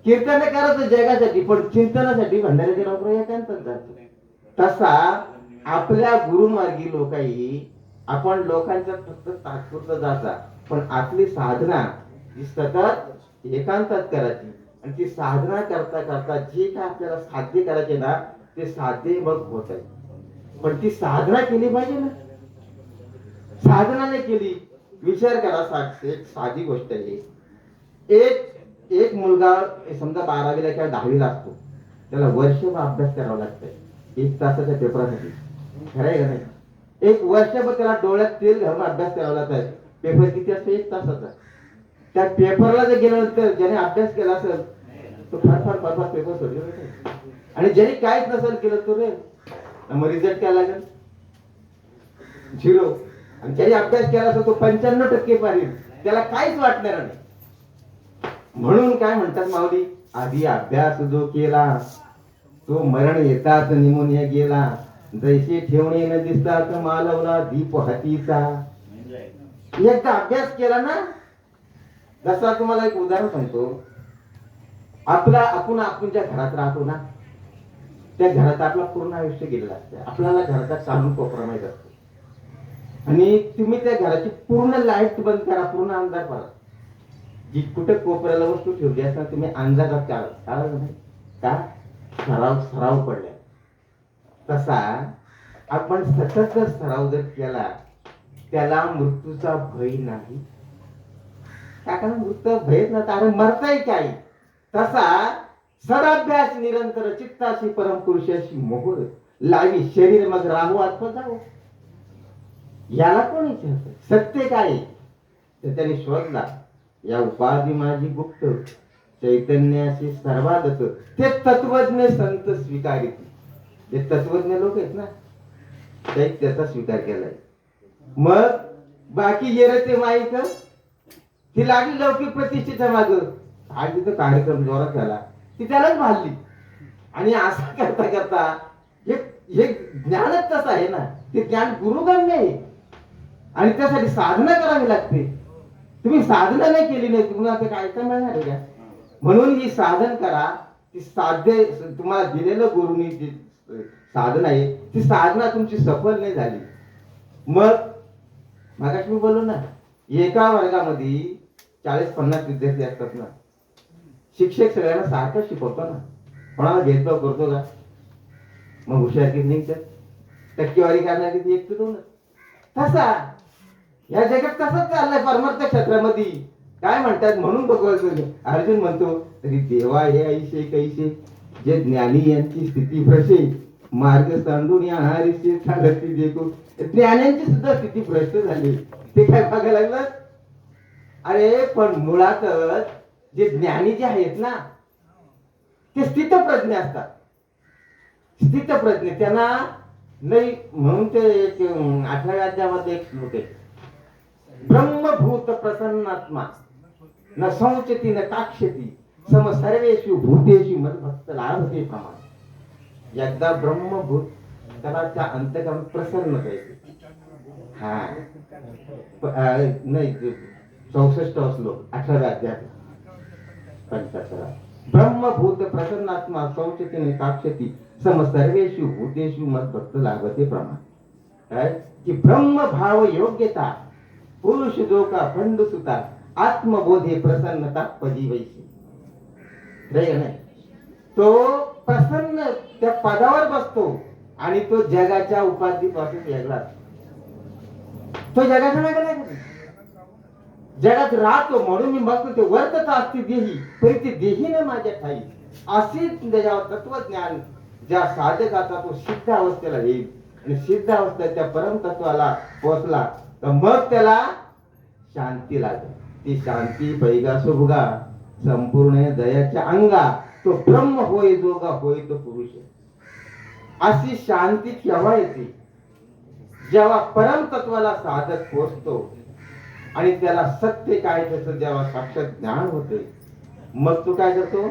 कीर्तन करत जगासाठी, पण चिंतनासाठी भंडाऱ्याच्या डोंगरावर एकांतच जातो. तसा आपल्या गुरुमार्गी लोकांनी आपण लोकांच्या फक्त तात्पुरतं जाता, पण आपली साधना ही सतत एकांतात करायची. आणि ती साधना करता करता जे काय आपल्याला साध्य करायचे ना, ते साध्य मग होत आहे. पण ती साधना केली पाहिजे ना. साधना नाही केली, विचार करा. एक साधी गोष्ट आहे. एक मुलगा समजा 12वीला किंवा 10वीला असतो, त्याला वर्षभर अभ्यास करावा लागतंय 1 तासाच्या पेपरासाठी. खरं आहे का नाही? 1 वर्षभर त्याला डोळ्यात तेल घालून अभ्यास करावा लागतंय. पेपर किती असतो? 1 तासाचा. त्या पेपरला जर गेल्यानंतर ज्याने अभ्यास केला असेल तो फार फार फार फार पेपर सोडले, आणि ज्याने काहीच नसेल केलं तो रे मग रिझल्ट काय लागेल? 0. आणि ज्याने अभ्यास केला असेल तो 95% पाहिजे, त्याला काहीच वाटणार नाही. म्हणून काय म्हणतात माऊली, आधी अभ्यास जो केला तो मरण येतात निमोनिया गेला, जैसे ठेवणे न दिसतात मालवला दीप हातीचा. एकदा अभ्यास केला ना, जसा तुम्हाला एक उदाहरण सांगतो. आपण ज्या घरात राहतो ना, त्या घरात आपलं पूर्ण आयुष्य गेलेलं असतं. आपल्याला घराचा चालू कोपरा माहित असतो, आणि तुम्ही त्या घराची पूर्ण लाईट बंद करा, पूर्ण अंधार पडा, जी कुठे कोपऱ्याला वस्तू ठेवली असता तुम्ही अंधारात काढा नाही का? सराव पडल्या. तसा आपण सतत सराव जर केला, त्याला मृत्यूचा भय नाही. कारण मृत्यू भयच ना, कारण मरताय काय. तसा सदाभ्यास निरंतर चित्ताशी परमपुरुषाशी मोहर लावी, शरीर मग राहू अथवा जावो. याला कोण विचारत? सत्य काय तर त्याने शोधला. या उपाधी माझी गुप्त, चैतन्याशी सर्वागत, ते तत्वज्ञ संत स्वीकारित. जे तत्वज्ञ लोक आहेत ना, त्याचा स्वीकार केलाय. मग बाकी येरते माईक ती लागली लौकिक प्रतिष्ठेच्या माग. आज तिथं कार्यक्रम जोरात झाला, ती त्यालाच भालली. आणि असं करता करता हे ज्ञानच तसं आहे ना, ते ज्ञान गुरुगम्य आहे, आणि त्यासाठी साधना करावी लागते. तुम्ही साधना नाही केली नाही, तुम्हाला ते काय मिळणार आहे का? म्हणून ही साधन करा. ती साध्य तुम्हाला दिलेलं गुरुनी जी साधना आहे, ती साधना तुमची सफल नाही झाली, मग मागाशी मी बोललो ना, एका वर्गामध्ये 40-50 विद्यार्थी असतात ना, शिक्षक सगळ्यांना सारखं शिकवतो ना, कोणाला भेदभाव करतो का? मग हुशार किती निघतात, टक्केवारी करणार किती, 1 ते 2. तसा या जगात तसंच चाललंय परमार्थ क्षेत्रामध्ये. काय म्हणतात म्हणून भगवत अर्जुन म्हणतो, तरी देवा हे ऐसे कैसे, जे ज्ञानी यांची स्थिती भ्रशे, मार्ग सांडून या हरीचे चालती देखो. ज्ञानांची सुद्धा स्थिती भ्रष्ट झाली, ते काय बघायला लागलं. अरे पण मुळातच जे ज्ञानी जे आहेत ना, ते स्थितप्रज्ञ असतात. स्थितप्रज्ञ त्यांना नाही म्हणून ते 18व्या अध्यायामध्ये एक श्लोक आहे, ब्रह्मभूत प्रसन्नात्मा न संचती न काक्षती सम सर्वेषु भूतेषु मद्भक्त लाभते प्रमाण. एकदा ब्रह्मभूत त्याला त्या अंतकरण प्रसन्न पाहिजे. हा नाही 64 श्लोक 18व्या अध्यायात 75. ब्रह्मभूत प्रसन्नात्मा संचती न काक्षती सम सर्वेषु भूतेषु मद्भक्त लाभते प्रमाण. काय की ब्रह्म भाव योग्यता पुरुष जो का खंड सुता आत्मबोधे प्रसन्नता पदी वैशी. नाही तो प्रसन्न त्या पदावर बसतो आणि तो जगाच्या उपाधीपासून वेगळा. तो जगाच्या मागे नाही, जगात राहतो म्हणून मी बघतो ते वर्तता असती देही तरी ते देही न माझ्या ठाई. अशीच त्याच्यावर तत्वज्ञान ज्या साधकाचा तो सिद्ध अवस्थेला येईल आणि सिद्ध अवस्थेत त्या परमतत्वाला पोहोचला तर मग त्याला शांती लागेल. ती शांती पैगा सुभगा संपूर्ण दयाच्या अंगा, तो ब्रह्म होय जोगा होय तो पुरुष. अशी शांती केव्हा येते, जेव्हा परमतत्वाला साधक पोहोचतो आणि त्याला सत्य काय त्याचं जेव्हा साक्षात ज्ञान होते. मग तो काय करतो,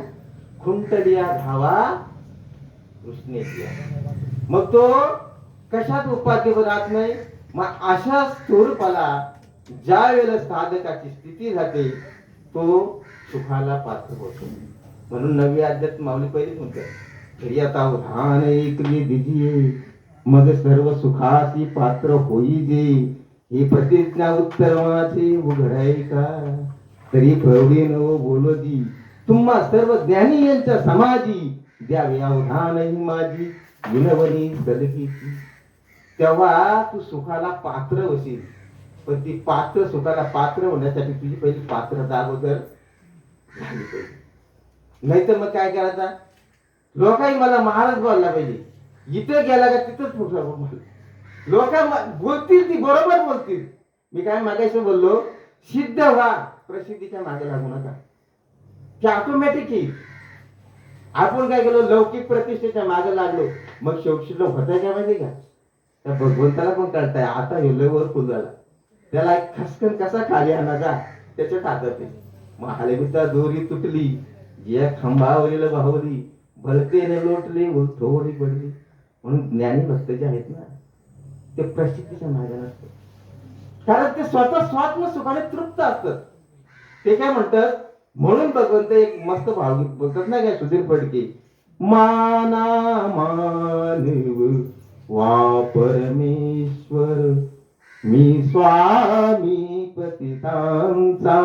खुंटलिया धावा कृष्णेच्या. मग तो कशात उपाधीवर राहत नाही. मग अशा स्वरूपाला ज्या वेळेला साधकाची स्थिती जाते तो सुखाला पात्र होतो. म्हणून 9वी अध्यात्म माऊली पहिलीच म्हणतात, तरी आता उधान ऐकली दिजिये मग सर्व सुखाची पात्र होई जे. ही प्रतिज्ञा उत्तर माझे उघडाय का, तरी प्रौढी नव बोलोजी तुम्हा सर्व ज्ञानी यांच्या समाजी द्यावे अवधान माझी विनवणी सलगीची. तेव्हा तू सुखाला पात्र होशील. पण ती पात्र सुखाला पात्र होण्यासाठी तुझी पहिली पात्रता अगोदर झाली पाहिजे. नाहीतर मग काय करायचा, लोकांनी मला महाराज बोलला पाहिजे, इथं गेला का तिथंच लोक बोलतील, ती बरोबर बोलतील. मी काय मागायचं बोललो, सिद्ध व्हा, प्रसिद्धीच्या मागे लागू नका. ते ऑटोमॅटिक येईल. आपण काय केलो, लौकिक प्रतिष्ठेच्या मागे लागलो, मग शेवटी होताय काय माहिती का, त्या भगवंताला पण कळताय आता हे वर फुल झाला, त्याला एक खसकन कसा खाली आणायचा त्याच्यात हातात आहे. मग हलविता दोरी तुटली, या खांबावरील बाहुली भलतेने लोटली थोडी पडली. म्हणून ज्ञानी भक्त जे आहेत ना, ते प्रसिद्धीच्या मागे नसतात, कारण ते स्वतः स्वात्म सुखाने तृप्त असतात. ते काय म्हणतात, म्हणून भगवंत एक मस्त भावगीत बोलतात ना काय, सुधीर फडके, माना मानव वा परमेश्वर मी स्वामी पतितांचा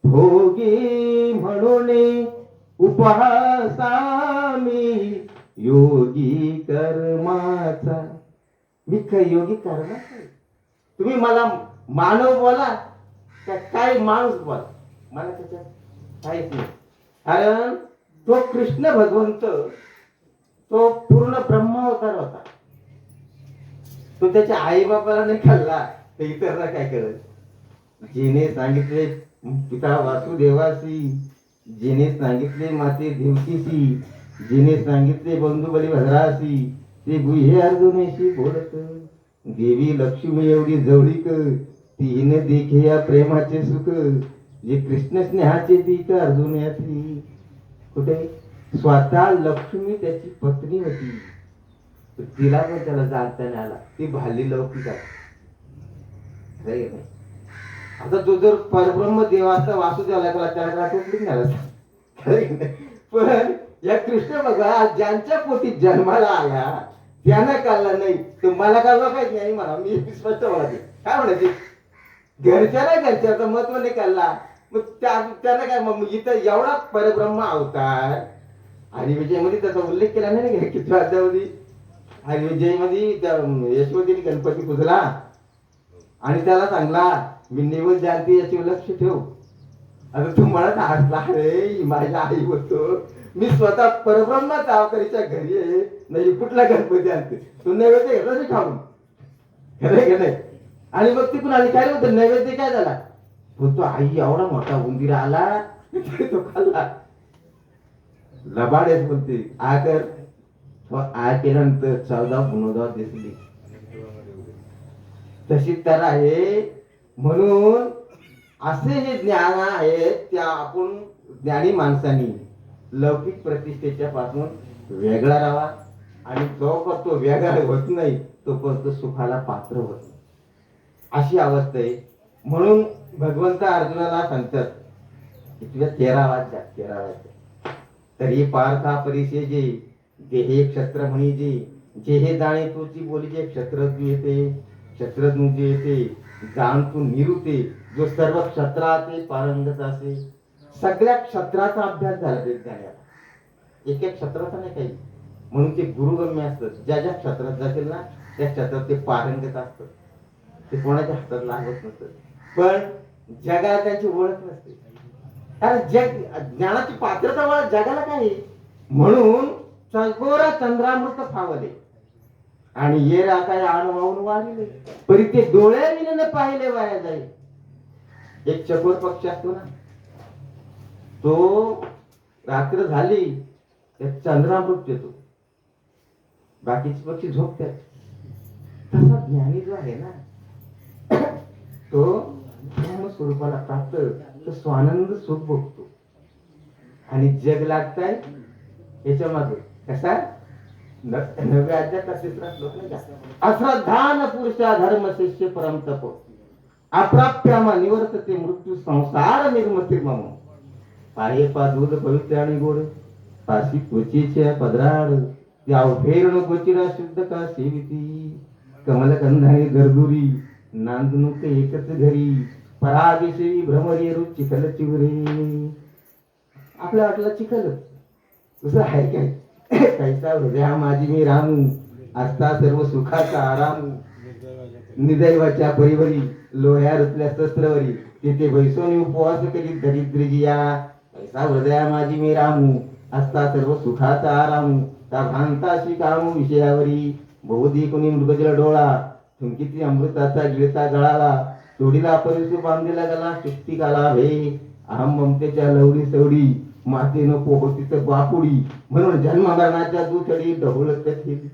भोगी म्हणून उपहासा मी योगी कर्माचा. मी काय योगी कर्माचा, तुम्ही मला मानव बोला काय माणूस बोला, मला त्याच्यात काहीच नाही. कारण तो कृष्ण भगवंत तो पूर्ण ब्रह्मावतार होता. तो त्याच्या आई बापाला नाही खाल्ला तर इतरला काय करत. जिने सांगितले पिता वासुदेवासी, जिने सांगितले माते देवकीसी, जिने सांगितले बंधू बलिभद्रासी, ते गुहे अर्जुनेशी बोलत. देवी लक्ष्मी एवढी जवळीक, तिने देखे या प्रेमाचे सुख, जे कृष्ण स्नेहाचे पीक अर्जुन याची. कुठे स्वतः लक्ष्मी त्याची पत्नी होती, तिला पण त्याला जाणता नाही आला, ती भाली लौकिक आहे. आता तो जर परब्रह्म देवाचा वासुदेवाला गेला त्याला टोपली नाही. पण या कृष्ण बघा ज्यांच्या पोटी जन्माला आला त्यांना काढला नाही, तर मला काढला पाहिजे नाही. मला मी स्पष्ट बोलायचे, काय म्हणायचे, घरच्याचं महत्व नाही कळला. मग त्याला काय, मग इथं एवढा परब्रह्म अवतार हरिविजयमध्ये त्याचा उल्लेख केला नाही का किती अध्यामध्ये. हरिविजयमध्ये त्या यशोदीने गणपती पुजला आणि त्याला सांगला मी नैवेद्य आणते याची लक्ष ठेव. आता तू म्हणत हसला, रे माझ्या आई होतो मी स्वतः परब्रह्माच्या अवतारीच्या घरी आहे, नाही कुठला गणपती आणते, तू नैवेद्य घेतला नाही खाऊन, खरं का नाही. आणि मग तिथून आली काय होतं, नैवेद्य काय झाला, तो आई एवढा मोठा उंदीर आला तो खाल्ला. लबाडेच बोलते आकर आ केल्यानंतर 14 गुणोदा दिसली. तशी तर आहे. म्हणून असे जे ज्ञान आहे त्या आपण ज्ञानी माणसांनी लौकिक प्रतिष्ठेच्या पासून वेगळा राहावा. आणि जोपर्यंत तो वेगळा होत नाही तोपर्यंत सुखाला पात्र होत नाही, अशी अवस्था आहे. म्हणून भगवंत अर्जुनाला सांगतात, 13 तरी पार्था परिसेजे देहे क्षत्र म्हणीजे, जे हे जाणे तोची बोली जे क्षत्रज्ञ जे येते जाण तू निरुते, जो सर्व क्षत्राते पारंगत असे. सगळ्या क्षत्राचा अभ्यास झाला ते ज्ञानाला, एक क्षत्राचा नाही काही. म्हणून ते गुरुगम्य असतात, ज्या ज्या क्षत्रात जातील ना त्या क्षत्रात ते पारंगत असतात, ते कोणाच्या हातात लागत नसतं. पण जगाला त्यांची ओळख नसते, कारण जग ज्ञानाची पात्रता ओळख जगाला काय. म्हणून चकोरा चंद्रामृत फावले आणि ये काय आणवाहून वाढले, परी ते डोळे विने पाहिले वाया जाईल. एक चकोर पक्षी असतो ना, तो रात्र झाली चंद्रामृत येतो, बाकीचे पक्षी झोपतात. तसा ज्ञानी जो आहे ना तो ब्रह्म स्वरूपाला प्राप्त तो स्वानंद सुख भोगतो. आणि जग लागताय याच्या मागे कसा 9व्या अध्यायात 3रा श्लोक नाही का, अश्रद्धान पुरुषा धर्म शिष्य परम तप अप्राप्यामा निवर्तते मृत्यू संसार निर्मतिर्मम. पाये पा दूध पवित्र आणि गोड, पाशी त्वचेच्या पदराड त्या फेरण गोचिरा शुद्ध का सेविती. कमलकंधाने गर्दुरी नांदनुक एकच घरी, परागेशी भ्रमरी चिखल चिवरे. आपल्या वाटला चिखल दुसरं आहे काय. कैसा हृदया माझी मी रामू, असता सर्व सुखाचा आराम. निदैवाच्या परिवरी लोह्या रुतल्या शस्त्रवरी, तिथे बैसोनी उपवास करीत दरिद्रजिया. कैसा हृदया माझी मी रामू, असता सर्व सुखाचा आराम. त्या भांताशी कामू विषयावरी, बहुधी कोणी मृगजल डोळा. थुंकीती अमृताचा गिळता गळाला, तोडीला परिसू बांधलेला गला शुक्तिकाला भे. अहम ममतेच्या लवडी सवडी, मातेनं पोहोतीच बापुडी. म्हणून जन्म मरणाच्या दुथडी ढवळत ठेवली,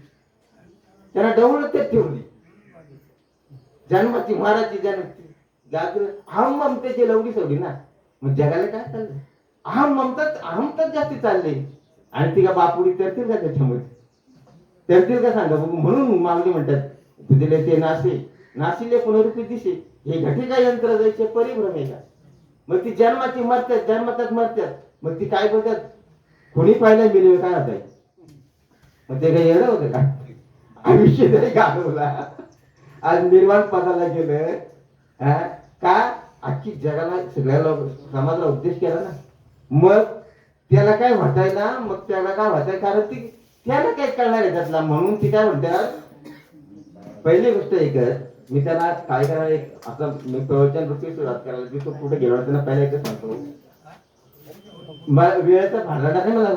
त्यांना ढवळत ठेवली. जन्माची महाराजची जन्म अहम ममतेची लवडी सवडी ना. मग जगाला काय चाललंय, अहमताच जास्ती चालले. आणि ती का बापुडी तरतील का त्याच्यामध्ये, तरतील का सांगा बघू. म्हणून मागणी म्हणतात, तुझले ते नासिले पुनरुपी दिसे, हे घटिका यंत्र जायचे परिभ्रमे का. मग ती जन्माची मरतात, जन्मातच मरतात. मग ती काय बोलतात, कोणी पाहिलं मिळेल काय होत. मग ते काही येणं होतं का, आयुष्य तरी घालवला. आज निर्वाण पदाला गेलं का, अख्खी जगाला सगळ्याला समाजाला उपदेश केला ना. मग त्याला काय वाटायला, मग त्याला काय वाटाय, कारण ती त्याला काय कळणार आहे त्यातला. म्हणून ती काय म्हणतात, पहिली गोष्ट एकच मी त्याला काय करणार, एक आता मी प्रवचन रूपी सुरुवात करायला मी तो कुठे गेलो त्यांना पहिला एकच सांगतो, वेळेचा भाडा नाही मला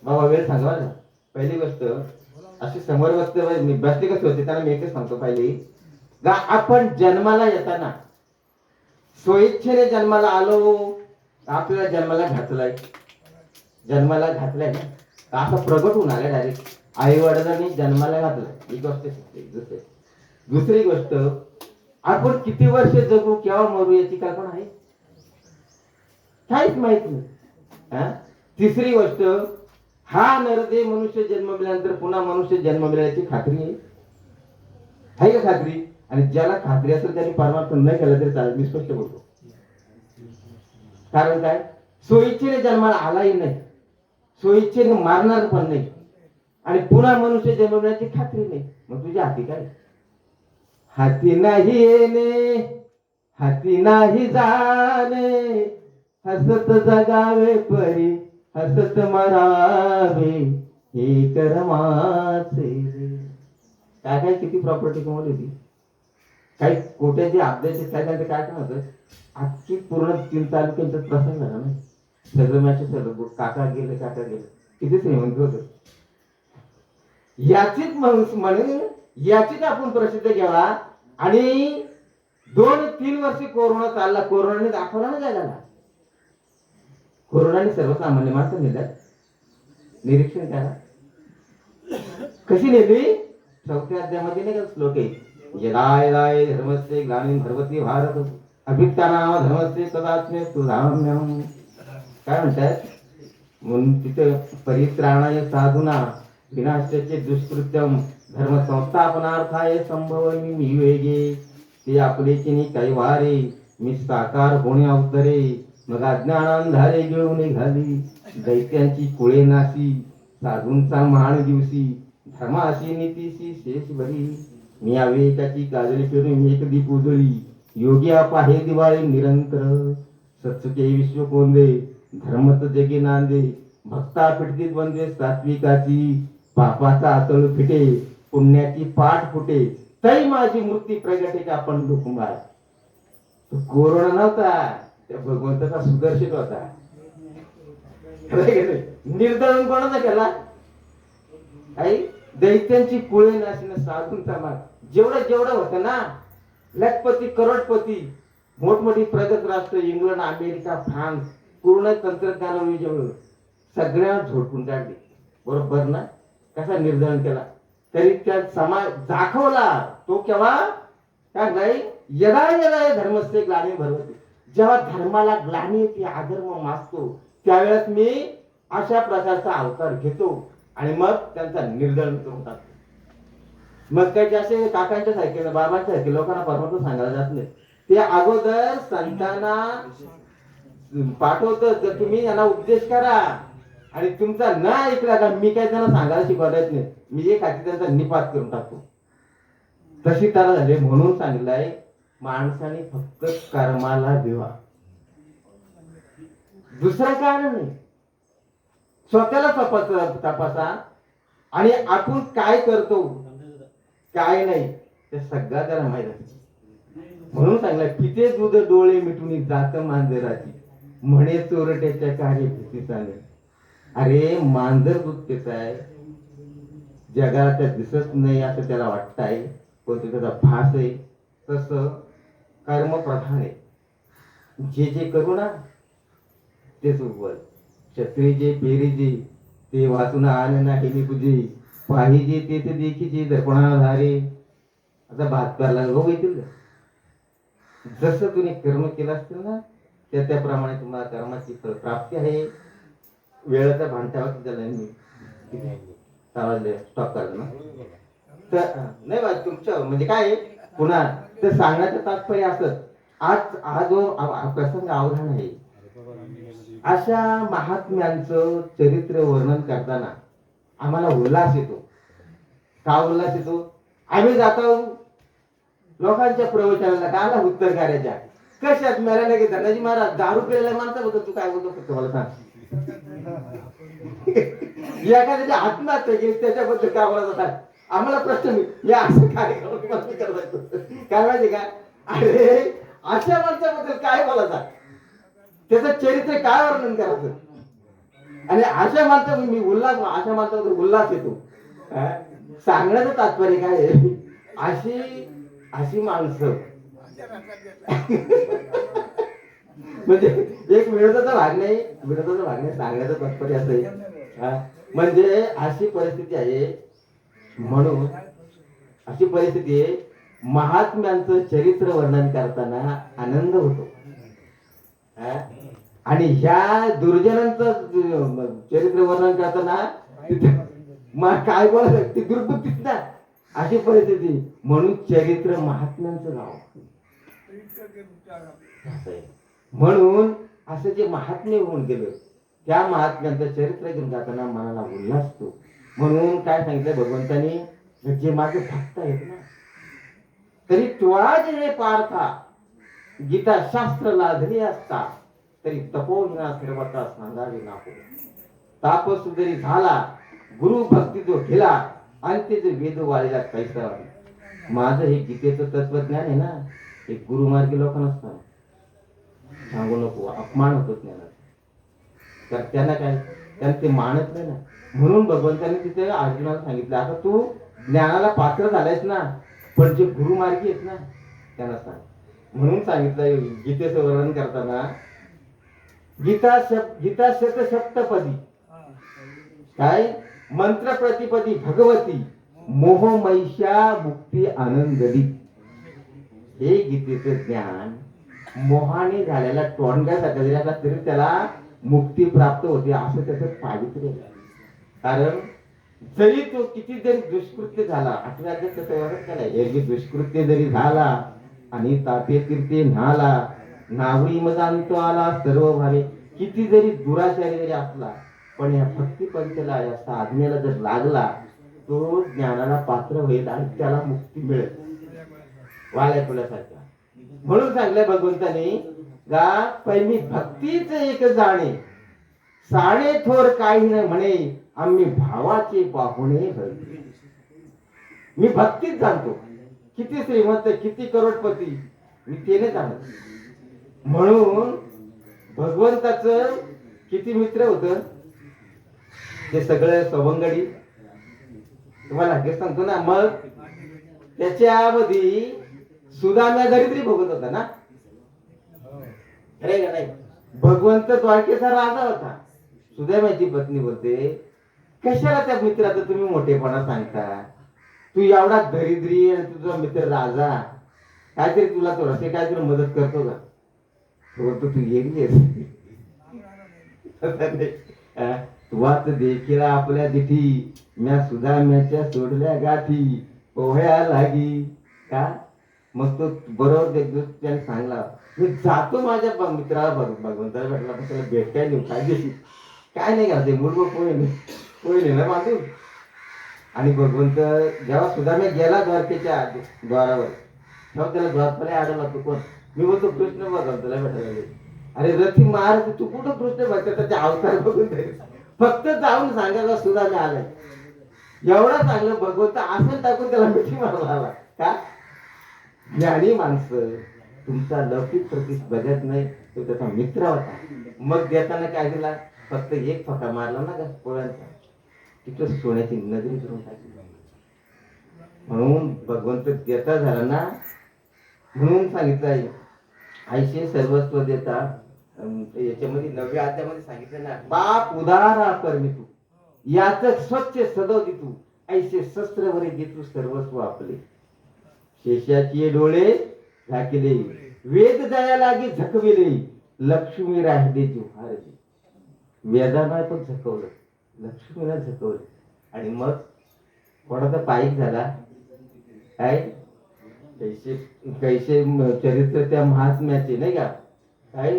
बाबा वेळ सांगा. पहिली गोष्ट अशी समोर बसते कसं होते त्यांना मी एकच सांगतो. पहिली आपण जन्माला येताना स्वइच्छेने जन्माला आलो, आपल्याला जन्माला घातलाय ना, असं प्रगट होऊन आलं डायरेक्ट. आई वडिलांनी जन्माला घातलं ही गोष्ट शिकते. दुसरी गोष्ट, आपण किती वर्ष जगू केव्हा मरू याची कल्पना आहे काहीच माहित नाही. तिसरी गोष्ट, हा नरदे मनुष्य जन्म मिळाल्यानंतर पुन्हा मनुष्य जन्म मिळाल्याची खात्री आहे का खात्री. आणि ज्याला खात्री असेल त्यांनी परमार्थ न केला तरी चालेल, मी स्पष्ट बोलतो. कारण काय, स्वइच्छेने जन्माला आलाही नाही, स्वइच्छेने मारणार पण नाही, आणि पुन्हा मनुष्य जन्म मिळण्याची खात्री नाही. मग तुझ्या हाती काय, हाती नाही येणे हाती नाही जाणे, हसत जगावे परी हसत मरावे, हे कर्माचे रे. काय काय किती प्रॉपर्टी कमवली होती, काही कोट्याची अपडेट काय त्यांचं काय काय होतं. आजची पूर्ण 3 तालुक्यांचा प्रसंग झाला ना, सगळं मॅच सगळं काका गेले किती श्रीमंत होत. याचीच म्हणून याचीच आपण प्रसिद्ध घ्यावा. आणि 2-3 वर्ष कोरोना चालला, कोरोनाने दाखवला ना जगाला. कोरोनाने सर्वसामान्य माणसं नेल्यात. निरीक्षण करा कशी नेली. 4थ्या अध्यायामध्ये नाही का श्लोक आहे, यदाय दाय धर्मस्य ग्लानिं भवति भारत अभ्युत्थानाय धर्मस्य तदात्म्यस्तु धाम्यम्. काय म्हणतात म्हणून तिथं, परित्राणाय साधूना विनाशाचे दुष्कृत्यम धर्म संस्थापनार्थाय संभवमी मी वेगे. ते आपले चिनी काही वारे मी साकार होणे अवतरे, मग अज्ञानांधारे घेऊन निघाली. दैत्यांची कुळे नाशी साधूंचा मान दिवसी, धर्माशी नीतीशी शेष भरी. मी अविवेकाची काजळी फिरून एक दीप उजळी, योगी पाहे दिवाळी निरंतर. सत्सुके विश्व कोंदे धर्मत जगे नांदे, भक्ता पिटतीत वंदे सात्विकाची. पापाचा आतळ फिटे पुण्याची पाठ फुटे, तै माझी मूर्ती प्रगटे का पण दुखमार. कोरोना नव्हता, त्या भगवंताचा सुदर्शित होता. निर्दळन कोणाचा केला, आई दैत्यांची कुळे नाशिन साधूंचा माग. जेवढं होतं ना, लखपती करोडपती मोठमोठी प्रगत राष्ट्र इंग्लंड अमेरिका फ्रान्स पूर्ण तंत्रज्ञानाविषयी सगळ्या झोडपून काढली. बरोबर ना. कसा निर्धारण केला, तरी त्या समाज दाखवला तो केव्हा. काय नाही, यदा यदा धर्मस्य ग्लानी भरवते. जेव्हा धर्माला ग्लानी येते, अधर्म माजतो, त्यावेळेस मी अशा प्रकारचा अवतार घेतो आणि मग त्यांचा निर्धारण करून टाकतो. मग काही असे काकांच्या सारखे बाबांच्या सारखे लोकांना परमात्मा सांगायला जात नाही. ते अगोदर संतांना पाठवतं तर तुम्ही यांना उपदेश करा, आणि तुमचा न ऐकला का मी काय त्यांना सांगायला शिकवत नाही, मी एक हाती त्यांचा निपात करून टाकतो. तशी त्याला झाले. म्हणून सांगितलंय माणसाने फक्त कर्माला भिवा, दुसरं काय नाही. स्वतःला तपासा आणि आपण काय करतो काय नाही ते सगळं त्याला माहित आहे. म्हणून सांगलाय, पिते दूध डोळे मिटून जात मांजराची, म्हणे चोरट्याच्या कार्य भीती चाले. अरे मांजर दूध पित आहे, जगाला त्या दिसत नाही असं त्याला वाटत आहे, पण त्याचा भास आहे. तसं कर्म प्रधान आहे. जे करू ना तेच उगवल. क्षत्रिजे पेरीजे ते वाचून आण नाही निपुजे, पाहिजे ते देखीचे दर्पणा धारे. आता भात प्याला रोग येतील. जसं तुम्ही कर्म केलं असतील ना, त्याप्रमाणे तुम्हाला कर्माची प्राप्ती आहे. वेळाचा भांड्यावर त्याला मी स्टॉप करतो ना, तर नाही बा तुमच्या म्हणजे काय पुन्हा तर सांगण्याचं तात्पर्य असत. आज हा जो प्रसंग अवधान आहे, अशा महात्म्यांचं चरित्र वर्णन करताना आम्हाला उल्हास येतो. का उल्हास येतो, आम्ही जातो लोकांच्या प्रवचनाला, काला उत्तर करायच्या कशात मेला नाही. धनाजी महाराज दारू पिलेल्या माणसाबद्दल तू काय बोलतो फक्त मला सांग. एखाद्याची आत्महत्या केली त्याच्याबद्दल काय बोलत होता, आम्हाला प्रश्न या असं कार्यक्रम काय माहिती का. अरे अशा माणसाबद्दल काय बोलायचा, त्याचं चरित्र काय वर्णन करायचं. आणि अशा माणसा मी उल्हास, अशा माणसाबद्दल उल्हास येतो. सांगण्याचं तात्पर्य काय आहे, अशी माणसं म्हणजे एक विरोधाचा भाग नाही, विरोधाचा भाग नाही, सांगण्याचं तात्पर्य असं आहे. म्हणजे अशी परिस्थिती आहे, म्हणून अशी परिस्थिती आहे, महात्म्यांचं चरित्र वर्णन करताना आनंद होतो. आणि ह्या दुर्जनांचं चरित्र वर्णन करताना काय बोलायचं ती दुर्बुद्धीच ना, अशी परिस्थिती. म्हणून चरित्र महात्म्यांचं नाव. म्हणून असं जे महात्म्य होऊन गेलं, त्या महात्म्यांचं चरित्र घेऊन जाताना मनाला उल्हास असतो. म्हणून काय सांगितलं भगवंतानी, जे माझे भक्त आहेत ना, तरी तू आज हे पार्था गीता शास्त्र लादली असता तरी तपोविना सर्वता सांगावी नको. तापस जरी झाला गुरु भक्ती जो केला आणि ते जे वेद वाळीला कैसा. माझं हे गीतेचं तत्वज्ञान आहे ना, हे गुरुमार्गी लोकांना सांगू नको, अपमान होतो ज्ञानाचा. तर त्यांना काय, त्यांना ते मानत नाही ना. म्हणून भगवंतांनी तिथे अर्जुनाला सांगितलं, आता तू ज्ञानाला पात्र झालायस ना, पण जे गुरुमार्गी आहेत ना त्यांना सांग. म्हणून सांगितलं गीतेचं वर्णन करताना, गीता शतसप्तपदी काय मंत्र प्रतिपदी भगवती मोहमैषा मुक्ती आनंदली. हे गीतेचं ज्ञान मोहाने झालेला टोणग्यासारखा जरी असला तरी त्याला मुक्ती प्राप्त होते असं त्याचं पावित्र्य. कारण जरी तो किती जरी दुष्कृत्य झाला, आठव्या अध्यायात त्याचं वर्णन केलंय, एरवी दुष्कृत्य जरी झाला आणि तापे तीर्थे न्हाला नावडी मजांतो आला सर्व भावे, किती जरी दुराचारी जरी असला पण या भक्ती पंथला या साधनेला जर लागला तो ज्ञानाला पात्र होईल आणि त्याला मुक्ती मिळेल वाल्या फुलासारखा. म्हणून सांगलंय भगवंताने गा पहिली भक्तीच एक जाणे साणे थोर काही न म्हणे आम्ही भावाचे पाहुणे भरते. मी भक्तीच जाणतो, किती श्रीमंत किती करोडपती मी ते नाही जाणत. म्हणून भगवंताचं किती मित्र होत ते सगळे सवंगडी तुम्हाला हे सांगतो ना. मग त्याच्यामध्ये सुदाम्या दरिद्री भोगत होता ना, अरे का नाही. भगवंत द्वारकेचा राजा होता. सुदाम्याची पत्नी बोलते, कशाला त्या मित्राचा तुम्ही मोठेपणा सांगता, तू एवढा दरिद्री आणि तुझा मित्र राजा, काहीतरी तुला तो असे काहीतरी मदत करतो का. बोलतो तू येईल तुवाच देखील आपल्या तिथी म्या सुदाम्याच्या सोडल्या गाठी पोह्या लागी का. मग तो बरोबर एक दिवस त्याने सांगला, मी जातो माझ्या मित्राला भगवंताला भेटला, पण त्याला भेट काय नाही काय नाही घालते मुलगा पोहे ना बांधून. आणि भगवंत जेव्हा सुदाम्या गेला द्वारकेच्या द्वारावर तेव्हा त्याला द्वारपाले आढळला. तू कोण. मी बोलतो कृष्ण भगवंताला भेटायला. अरे रथी महाराज तू कुठं कृष्ण भक्त, त्याचे अवतार बघून फक्त जाऊन सांगायला सुदाम्या आलाय. एवढा चांगलं भगवंत असं टाकून त्याला मिठी मारला आला का. ज्ञानी माणसं तुमचा लौकिक प्रतीक बघत नाही, तो त्याचा मित्र होता. मग देताना काय दिला, फक्त एक फटा मारला ना ग पोळ्यांचा, तिथं सोन्याची नजरी करून टाकली. म्हणून भगवंत देता झाला ना. म्हणून सांगितलं आहे आईशे सर्वस्व देता. याच्यामध्ये 9व्या अध्यायामध्ये सांगितलं ना, बाप उदारा करमी तू याच स्वच्छ सदव दितू ऐसे शस्त्रवरे देतू सर्वस्व आपले. शेषाची डोळे झाकिले वेद जाया लागी झकविले लक्ष्मी राहिले जुहारली. वेदांना पण झकवलं, लक्ष्मीला झकवलं. आणि मग कोणाचा पायिक झाला काय, कैसे कैसे चरित्र त्या महात्म्याचे नाही का. काय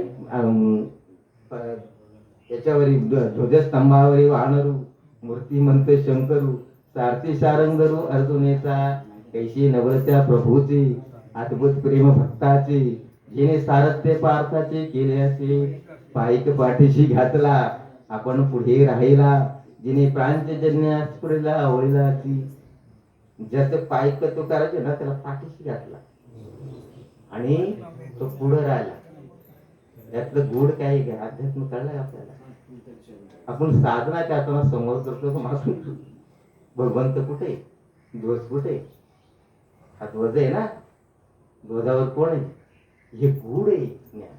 याच्यावरील ध्वजस्तंभावरील वानरू मूर्तिमंत शंकरू सारथी शारंगरू अर्जुनेचा कैशी नवरत्या प्रभूचे अद्भुत प्रेम भक्ताचे जिने सारथ्य पार्थाचे केले असे पायिक पाठीशी घातला आपण पुढे राहिला जिने प्रांतजन्य पुढेला आवडला ती. ज्याचं पायिक तो करायचे ना त्याला पाठीशी घातला आणि तो पुढे राहिला. यातलं गोड काय घ्या अध्यात्म कळलंय आपल्याला. आपण साधना करताना समोर करतो मागून भगवंत कुठे, ध्वज कुठे, हा ध्वज आहे ना, ध्वजावर कोण आहे, हे गुड आहे ज्ञान.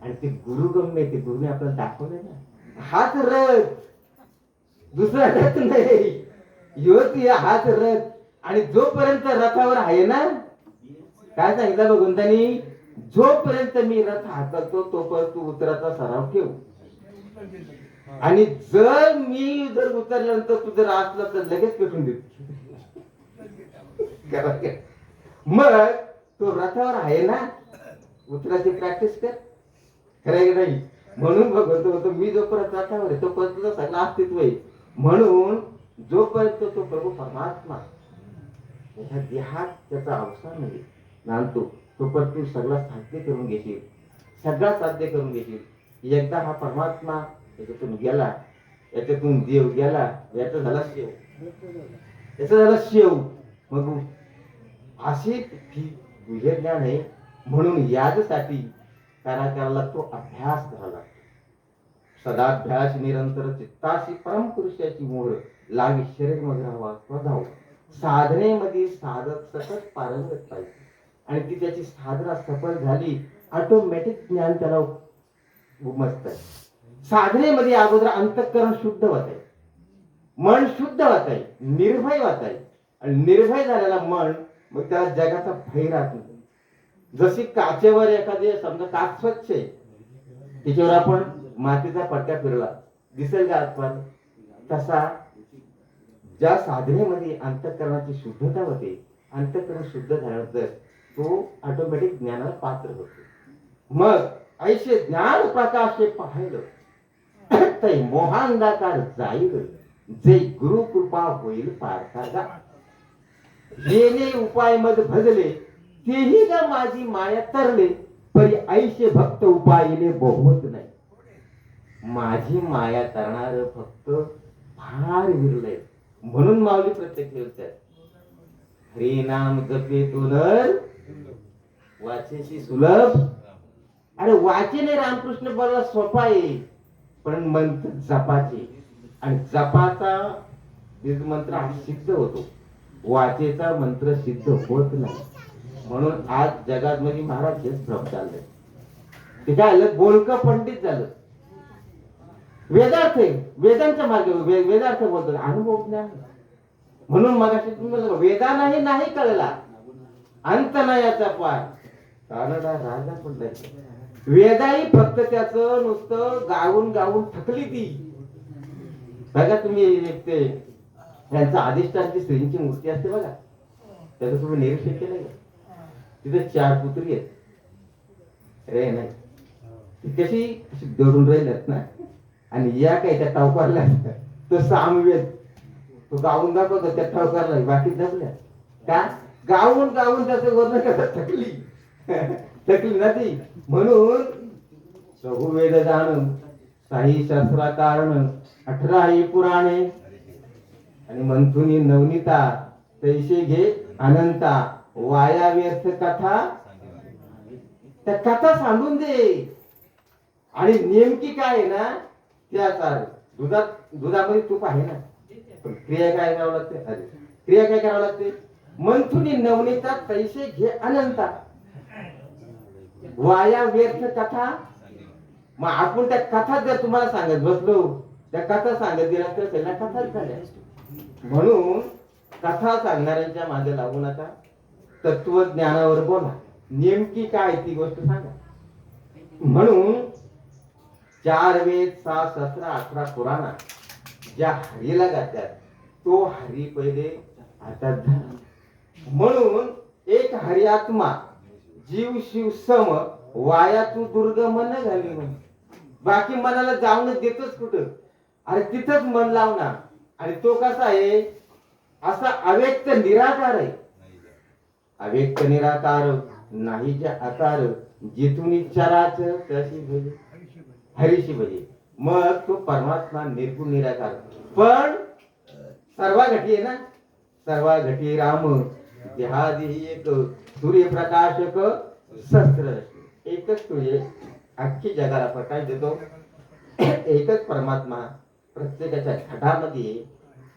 आणि ते गुरुगम्य ते गुरुने आपल्याला दाखवलंय ना. हाच रथ, दुसरा रथ नाही, योच हाच रथ. आणि जोपर्यंत रथावर आहे ना, काय सांगितलं भगवंतानी, जोपर्यंत मी रथ हाकलतो तोपर्यंत तू उतराचा सराव ठेव. आणि जर उतरल्यानंतर तू जर असला तर लगेच पेटून देतो. मग तो रथावर आहे ना, उतराची प्रॅक्टिस कर, खरं नाही. म्हणून भगवंत होतो मी जोपर्यंत रथावर आहे तोपर्यंत तुझं सगळं अस्तित्व आहे. म्हणून जोपर्यंत तो प्रभू परमात्मा त्याच्या देहात त्याचा अवसान नाही नांदतो तोपर्यंत तू सगळं साध्य करून घेशील, सगळा साध्य करून घेशील. एकदा हा परमात्मा याच्यातून गेला, याच्यातून देव गेला, याचा झाला शिव, याचा झाला शिव. मग अशी तुझे ज्ञान आहे. म्हणून याच्यासाठी करायला लागतो, अभ्यास करावा लागतो. सदाभ्यास निरंतर चित्ताशी परमपुरुषाची मोहर लावी शरीर मग राहावा स्वधाव. साधनेमध्ये साधक सतत पारंगत पाहिजे आणि ती त्याची साधना सफल झाली, ऑटोमॅटिक ज्ञान त्याला उमजत आहे. साधनेमध्ये अगोदर अंतःकरण शुद्ध होत आहे, मन शुद्ध होत आहे, निर्भय होत आहे. आणि निर्भय झालेला मन मग त्याला जगाचा भय राहत नाही. जशी काचेवर एखादी समजा काच स्वच्छ आहे, तिच्यावर आपण मातीचा पट्ट्या फिरला दिसेल का आतमध्ये, तसा ज्या साधनेमध्ये अंतःकरणाची शुद्धता होते, अंतःकरण शुद्ध झाल्यानंतर तो ऑटोमॅटिक ज्ञानाला पात्र होतो. मग ऐसे ज्ञान प्रकाशे पाहिलं तै मोहांधाकार जाईल, जे गुरु कृपा होईल पार्थागा. येणे उपाय मध भजले, तेही का माझी माया तरले, परी ऐशे भक्त उपायले बहुमत नाही. माझी माया तरणार भक्त फार विरले. म्हणून माऊली प्रत्येक बोलतात, हरी नाम जपे तो नर वाचेशी सुलभ. अरे वाचेने रामकृष्ण बोलला सोपा आहे, पण मंत्र जपाचे, आणि जपाचा बीज मंत्र हा सिद्ध होतो, वाचेचा मंत्र सिद्ध होत नाही. म्हणून आज जगात मध्ये महाराज हेच भ्रम चालले. ते काय झालं, बोलकं पंडित झालं. वेदार्थ वेदांच्या मार्गे वेदार्थ बोलतो, अनुभव ज्ञान. म्हणून मगाशी तुम्हाला वेदानाही नाही कळला, अंत नाही याचा पार. कानडा राजा पण नाही. वेदाही फक्त त्याच नुसतं गाऊन गाऊन थकली ती. बघा तुम्ही ते त्यांचा अधिष्ठानची स्त्रींची मूर्ती असते बघा, त्याचं तुम्ही निरीक्षण केलं का? तिथे 4 पुत्री आहेत. रे नाही, ती कशी दडून राहिल्यात ना, आणि या काय त्या टावकारला तो सामवेद तो गाऊन दाखवतो, त्या टावकारला बाकी जपल्या का, गाऊन गाऊन त्याचं वर्ण कसं थकली थकली ना ती. म्हणून बहुवेद जाण साई शास्त्रा कारण 18 पुराणे, आणि मंथुनी नवनीता तैसे घे अनंता. वाया व्यर्थ कथा, त्या कथा सांगून दे. आणि नेमकी काय आहे ना, त्याचा दुधामध्ये तूप आहे ना, पण क्रिया काय करावं लागते, अरे क्रिया काय करावं लागते, मंथुनी नवनीता तैसे घे अनंता. वाया व्यर्थ कथा. मग आपण त्या कथा जर तुम्हाला सांगत बसलो, त्या कथा सांगत गेला तर त्यांना कथाच झाल्या. म्हणून कथा सांगणाऱ्यांच्या मागे लागू नका, तत्वज्ञानावर बोला, नेमकी काय ती गोष्ट सांगा. म्हणून 4 वेद 6 सहस्त्र 18 पुराणा ज्या हरीला गातात, तो हरी पहिले हातात धरा. म्हणून एक हरी आत्मा जीव शिव सम, वाया तू दुर्गम न घाली. म्हण बाकी मनाला जाऊन देतोच कुठं, अरे तिथंच मन लावणार. आणि तो कसा आहे, असा अव्यक्त निराकार आहे. अव्यक्त निराकार नाही जे आकार, जिथून चराच तशी भजे हरीशी भजे. मग तो परमात्मा निर्गुण निराकार, पण सर्वा घटी आहे ना, सर्वा घटी राम देहादी एक सूर्यप्रकाशक शस्त्र. एकच तुझे अख्खी जगाला प्रकाश देतो, एकच परमात्मा प्रत्येकाच्या घटामध्ये.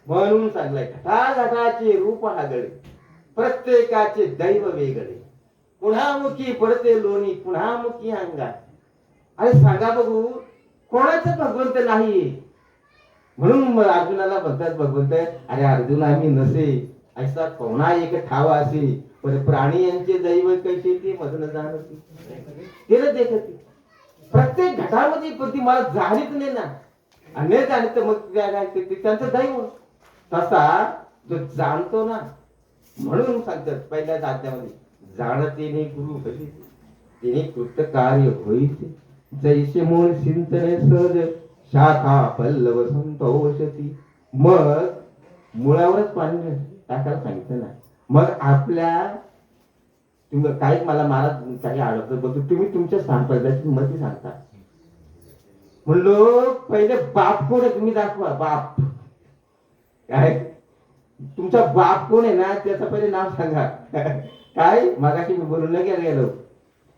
म्हणून सांगलाय, घटाघटाचे रूप हागळे, प्रत्येकाचे दैव वेगळे. पुन्हामुखी पडते लोणी, पुन्हामुखी अंगा. अरे सांगा बघू, कोणाचं भगवंत नाही. म्हणून अर्जुनाला म्हणतात भगवंत, अरे अर्जुन आम्ही नसे ऐसा कोणा एक ठावा असे, पण प्राणी यांचे दैव कैसे ते मधन जाणते, ते देखते. प्रत्येक घटामध्ये पण ती मला जाणीत नाही ना, आणि जाणीत मग त्यांचं दैव. तसा जो जाणतो ना, म्हणून सांगतात पहिल्या आज्ञामध्ये, जाणते नाही गुरु भजे तिने कृत कार्य होईल. जैसे मूळ सिंचने सहज, शाखा पल्लव संतोषती. मग मुळावरच पाणी टाकायला सांगितलं ना. मग आपल्या तुम्ही काही मला महाराज काही आढळतं बघतो, तुम्ही तुमच्या संप्रदायाची मती सांगता. म्हणलो पहिले बाप कोण आहे तुम्ही दाखवा. बाप काय, तुमचा बाप कोण आहे ना त्याचं पहिले नाव सांगा. काय मागाशी मी बोलून नाही गेलो.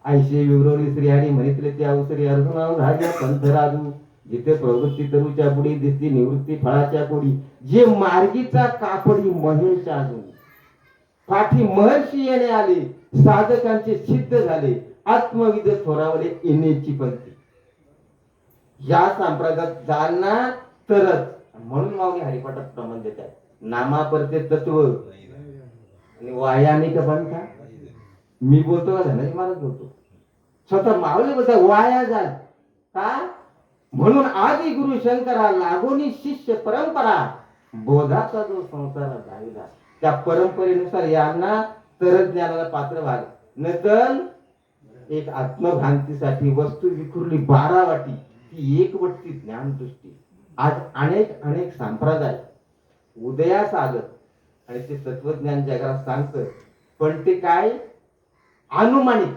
ऐशे विवरवली श्रीहरी म्हणितले त्या उसरी अर्जुनाव राजा पंथ राजू, जिथे प्रवृत्ती तरुच्या पुढी दिसती निवृत्ती फळाच्या कोडी, जे मार्गीचा कापडी महेश अजून पाठी महर्षी येणे आले, साधकांचे सिद्ध झाले, आत्मविद थोरावले येण्याची पंथी. या संप्रदायात जाणार तरच, म्हणून माऊली हरिपाठात प्रमाण देतात नामापरते तत्व आणि वायाने का बनता. मी बोलतो का धनाजी महाराज बोलतो, स्वतः माऊली बोलता वाया जाल का. म्हणून आदि गुरु शंकरा लागोनी शिष्य परंपरा, बोधाचा जो संसार झालेला त्या परंपरेनुसार यांना तरच ज्ञानाला पात्र व्हाल. नंतर एक आत्मभ्रांतीसाठी वस्तू विखुरली 12 वाटी, ती एक वट्टी ज्ञानदृष्टी. आज अनेक अनेक संप्रदाय उदयास आलं आणि ते तत्वज्ञान जगाला सांगतं, पण ते काय अनुमानिक.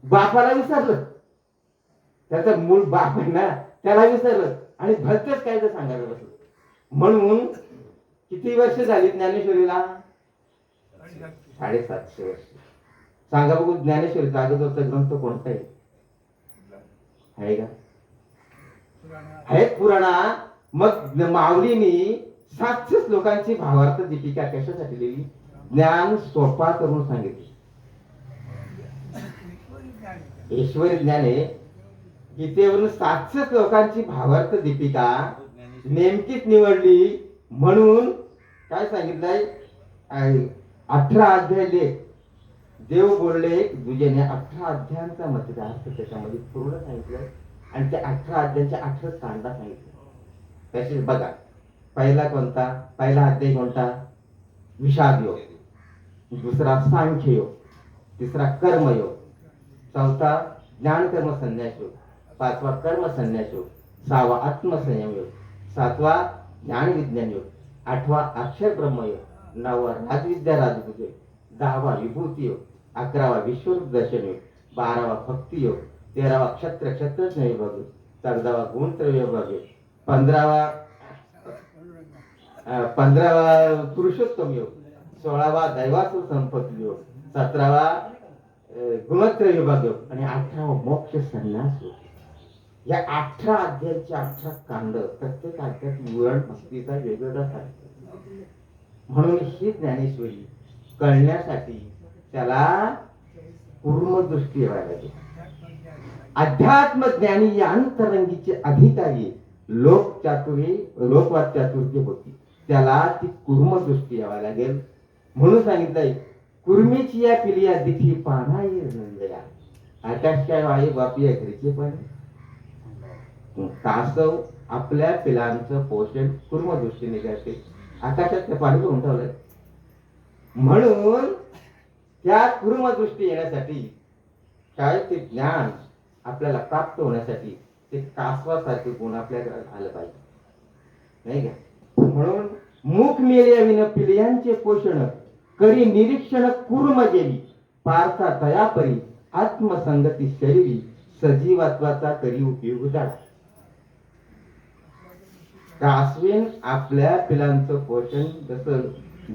बापाला विसरलं, त्याचा मूळ बाप आहे ना त्याला विसरलं आणि भलतेच काय तर सांगायला बसलं. म्हणून किती वर्ष झाली ज्ञानेश्वरीला? 750 वर्ष. सांगा बघू ज्ञानेश्वरीचा अगोदरचा ग्रंथ कोणता आहे का? आहेत पुराणा. मग माऊलीनी 700 श्लोकांची भावार्थ दीपिका कशासाठी लिहिली? ज्ञान सोपा करून सांगितले. ईश्वरी ज्ञान आहे. गीतेवरून 700 श्लोकांची भावार्थ दीपिका नेमकीच निवडली. म्हणून काय सांगितलंय? 18 अध्याय लेख देव बोलले दुजेने. 18 अध्यायांचा मतदार्थ त्याच्यामध्ये पूर्ण सांगितलं आणि त्या 18 अध्यायांच्या 18 कांडा सांगितलं. तसेच बघा, पहिला कोणता? पहिला अध्याय कोणता? विषाद योग. दुसरा सांख्य योग. तिसरा कर्मयोग. चौथा ज्ञान कर्म संन्यास योग. पाचवा कर्म संन्यास योग. सहावा आत्मसंयम योग. सातवा ज्ञान विज्ञान योग. आठवा अक्षर ब्रह्म योग. 9वा राजविद्या राजभूत योग. 10वा विभूती योग. 11वा विश्वरूप दर्शन योग. 12वा भक्ती योग. 13वा क्षत्रज्ञ विभाग योग. 14वा गुणत्रय विभाग योग. 15वा पुरुषोत्तम योग. 16वा दैवासुर संपत्ती योग. 17वा गुणत्रय विभाग योग आणि 18वा मोक्ष संन्यास योग. या 18 अध्यायाचे 18 कांड, प्रत्येक अध्यायात विवरण भक्तीचा वेगवेगळा सांगतो. म्हणून ही ज्ञानेश्वरी कळण्यासाठी त्याला पूर्ण दृष्टी व्हायला लागेल. अध्यात्म ज्ञानी या अंतरंगीचे अधिकारी लोकवाद चातुर्य होती, त्याला ती कुर्म दृष्टी यावी लागेल. म्हणून सांगितलंय कुर्मीची या पिलिया दिठी पाना येईल नंदया, आकाश काय वाई बापी या घरचे पण. कासव आपल्या पिलांचं पोषण कुर्म दृष्टीने करते. आकाशात ते पाणी करून ठेवलंय. म्हणून त्या कुर्म दृष्टी येण्यासाठी काय ते ज्ञान आपल्याला प्राप्त होण्यासाठी ते कासवासारखे गुण आपल्याकडे आलं पाहिजे, नाही का? म्हणून मुख मेल्या विन पिल्यांचे पोषण करी निरीक्षण कुर्म गेली, पार्था तयापरी आत्मसंगती शरीरी सजीवत्वाचा करी उपयोग झाला. कासवीन आपल्या पिलांचं पोषण जसं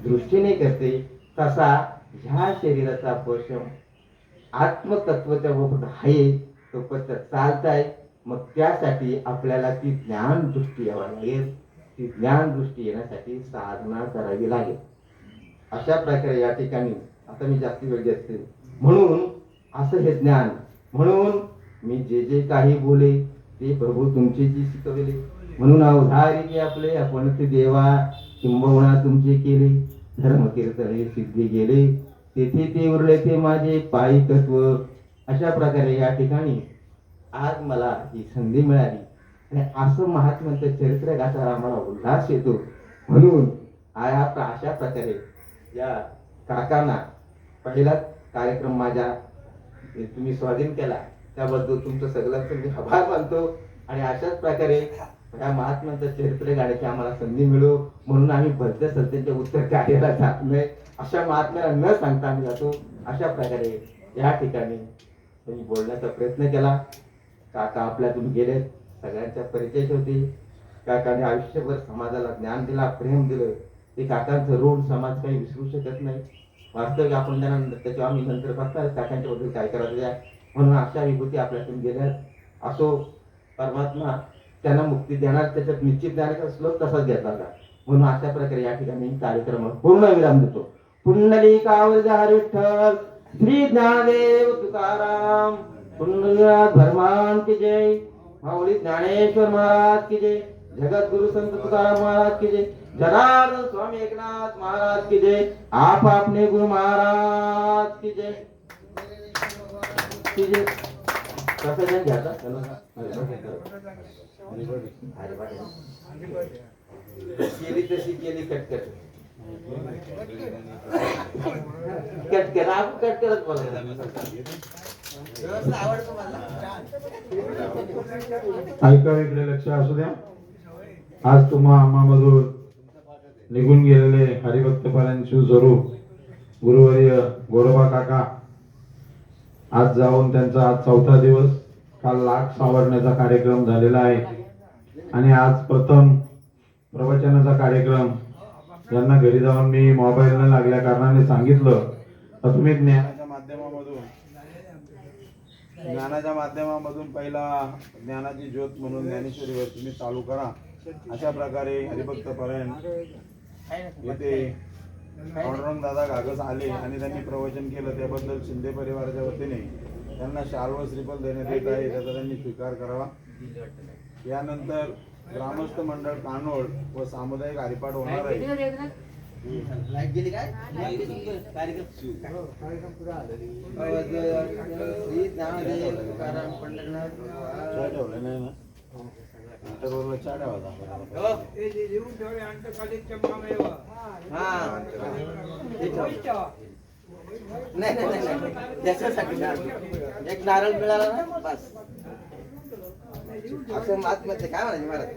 दृष्टीने करते, तसा ह्या शरीराचा पोषण आत्मतत्वच्या बाबत आहे तो पत्र चालताय. मग त्यासाठी आपल्याला ती ज्ञान दृष्टी यावी लागेल. ती ज्ञान दृष्टी येण्यासाठी साधना करावी लागेल. अशा प्रकारे या ठिकाणी आता मी जास्ती वेळ घेते. म्हणून असं हे ज्ञान, म्हणून मी जे जे काही बोले ते प्रभू तुमचे जी शिकवले, म्हणून अवधारी आपले आपण ते देवा किंबहुना तुमचे केले. धर्म कीर्तन हे सिद्धी गेले, तेथे ते उरले ते माझे पायी तत्व. अशा प्रकारे या ठिकाणी आज मला ही संधी मिळाली आणि असं महात्म्यांचं चरित्र गाताना आम्हाला उल्हास येतो. म्हणून अशा प्रकारे या काकांना पहिला कार्यक्रम माझ्या तुम्ही स्वाधीन केला त्याबद्दल तुमचं सगळ्यांचं मी आभार मानतो. आणि अशाच प्रकारे ह्या महात्म्यांचं चरित्र गाण्याची आम्हाला संधी मिळो म्हणून आम्ही भरते संस्थेच्या उत्तर कार्याला जात नाही. अशा महात्म्याला न सांगता आम्ही जातो. अशा प्रकारे या ठिकाणी त्यांनी बोलण्याचा प्रयत्न केला. काका आपल्यातून गेले, सगळ्यांच्या परिचय होते. काकाने आयुष्यभर समाजाला ज्ञान दिला, प्रेम दिलं. ते काकांचं ऋण समाज काही विसरू शकत नाही. वास्तविक आपण त्यांना त्याच्यावर आम्ही नंतर बघतात काकांच्या बद्दल काय करायचं द्या म्हणून अशा विभूती आपल्यातून गेल्या. असो परमात्मा त्यांना मुक्ती देणार, त्याच्यात निश्चित देण्याचा श्लोक तसाच घेतला होता. म्हणून अशा प्रकारे या ठिकाणी कार्यक्रम पूर्ण विराम देतो. पुंडलिकावरज हरी विठ्ठल, श्री ज्ञानदेव तुकाराम, पुंडलिक भगवान की जय, माऊली ज्ञानेश्वर महाराज की जय, जगद्गुरु संत तुकाराम महाराज की जय, जनार्दन स्वामी एकनाथ महाराज की जय, आप अपने गुरु महाराज की जय की जय. कसं नाही घ्यायचा केली तशी केली कटकट कटकट आप कट करत बोला. ऐका, इकडे लक्ष असू द्या. आज तुम्हा आम्हामधून निघून गेलेले हरिभक्तपालांचे स्वरूप गुरुवर्य गोरोबा काका आज जाऊन त्यांचा आज 4था दिवस. काल लाख सावरण्याचा कार्यक्रम झालेला आहे आणि आज प्रथम प्रवचनाचा कार्यक्रम. यांना घरी जाऊन मी मोबाईल न लागल्या कारणाने सांगितलं तर तुम्ही ज्ञानाच्या माध्यमामधून पहिला ज्ञानाची ज्योत म्हणून ज्ञानेश्वरीवर तुम्ही चालू करा. अशा प्रकारे हरिभक्त परायण येथे पांडुरंग दादा घागस आले आणि त्यांनी प्रवचन केलं. त्याबद्दल शिंदे परिवाराच्या वतीने त्यांना शाल व श्रीफल देण्यात येत आहे. त्याचा त्यांनी स्वीकार करावा. यानंतर ग्रामस्थ मंडळ कानोड व सामुदायिक हरिपाठ होणार आहे. एक नारळ मिळाला ना बस. असं महात्म्याचं काय म्हणायचं महाराज.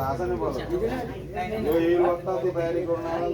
असं नाही बोला. येईल वक्ता तू तयारी करून आला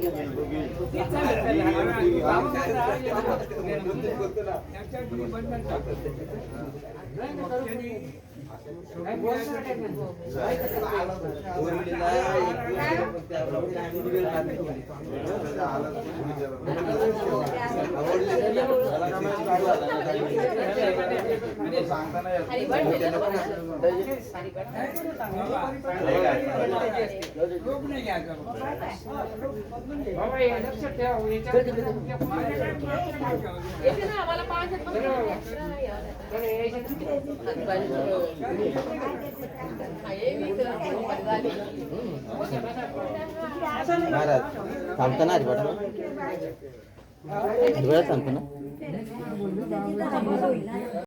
महाराज थांबता ना हरिपाठ थांबता ना.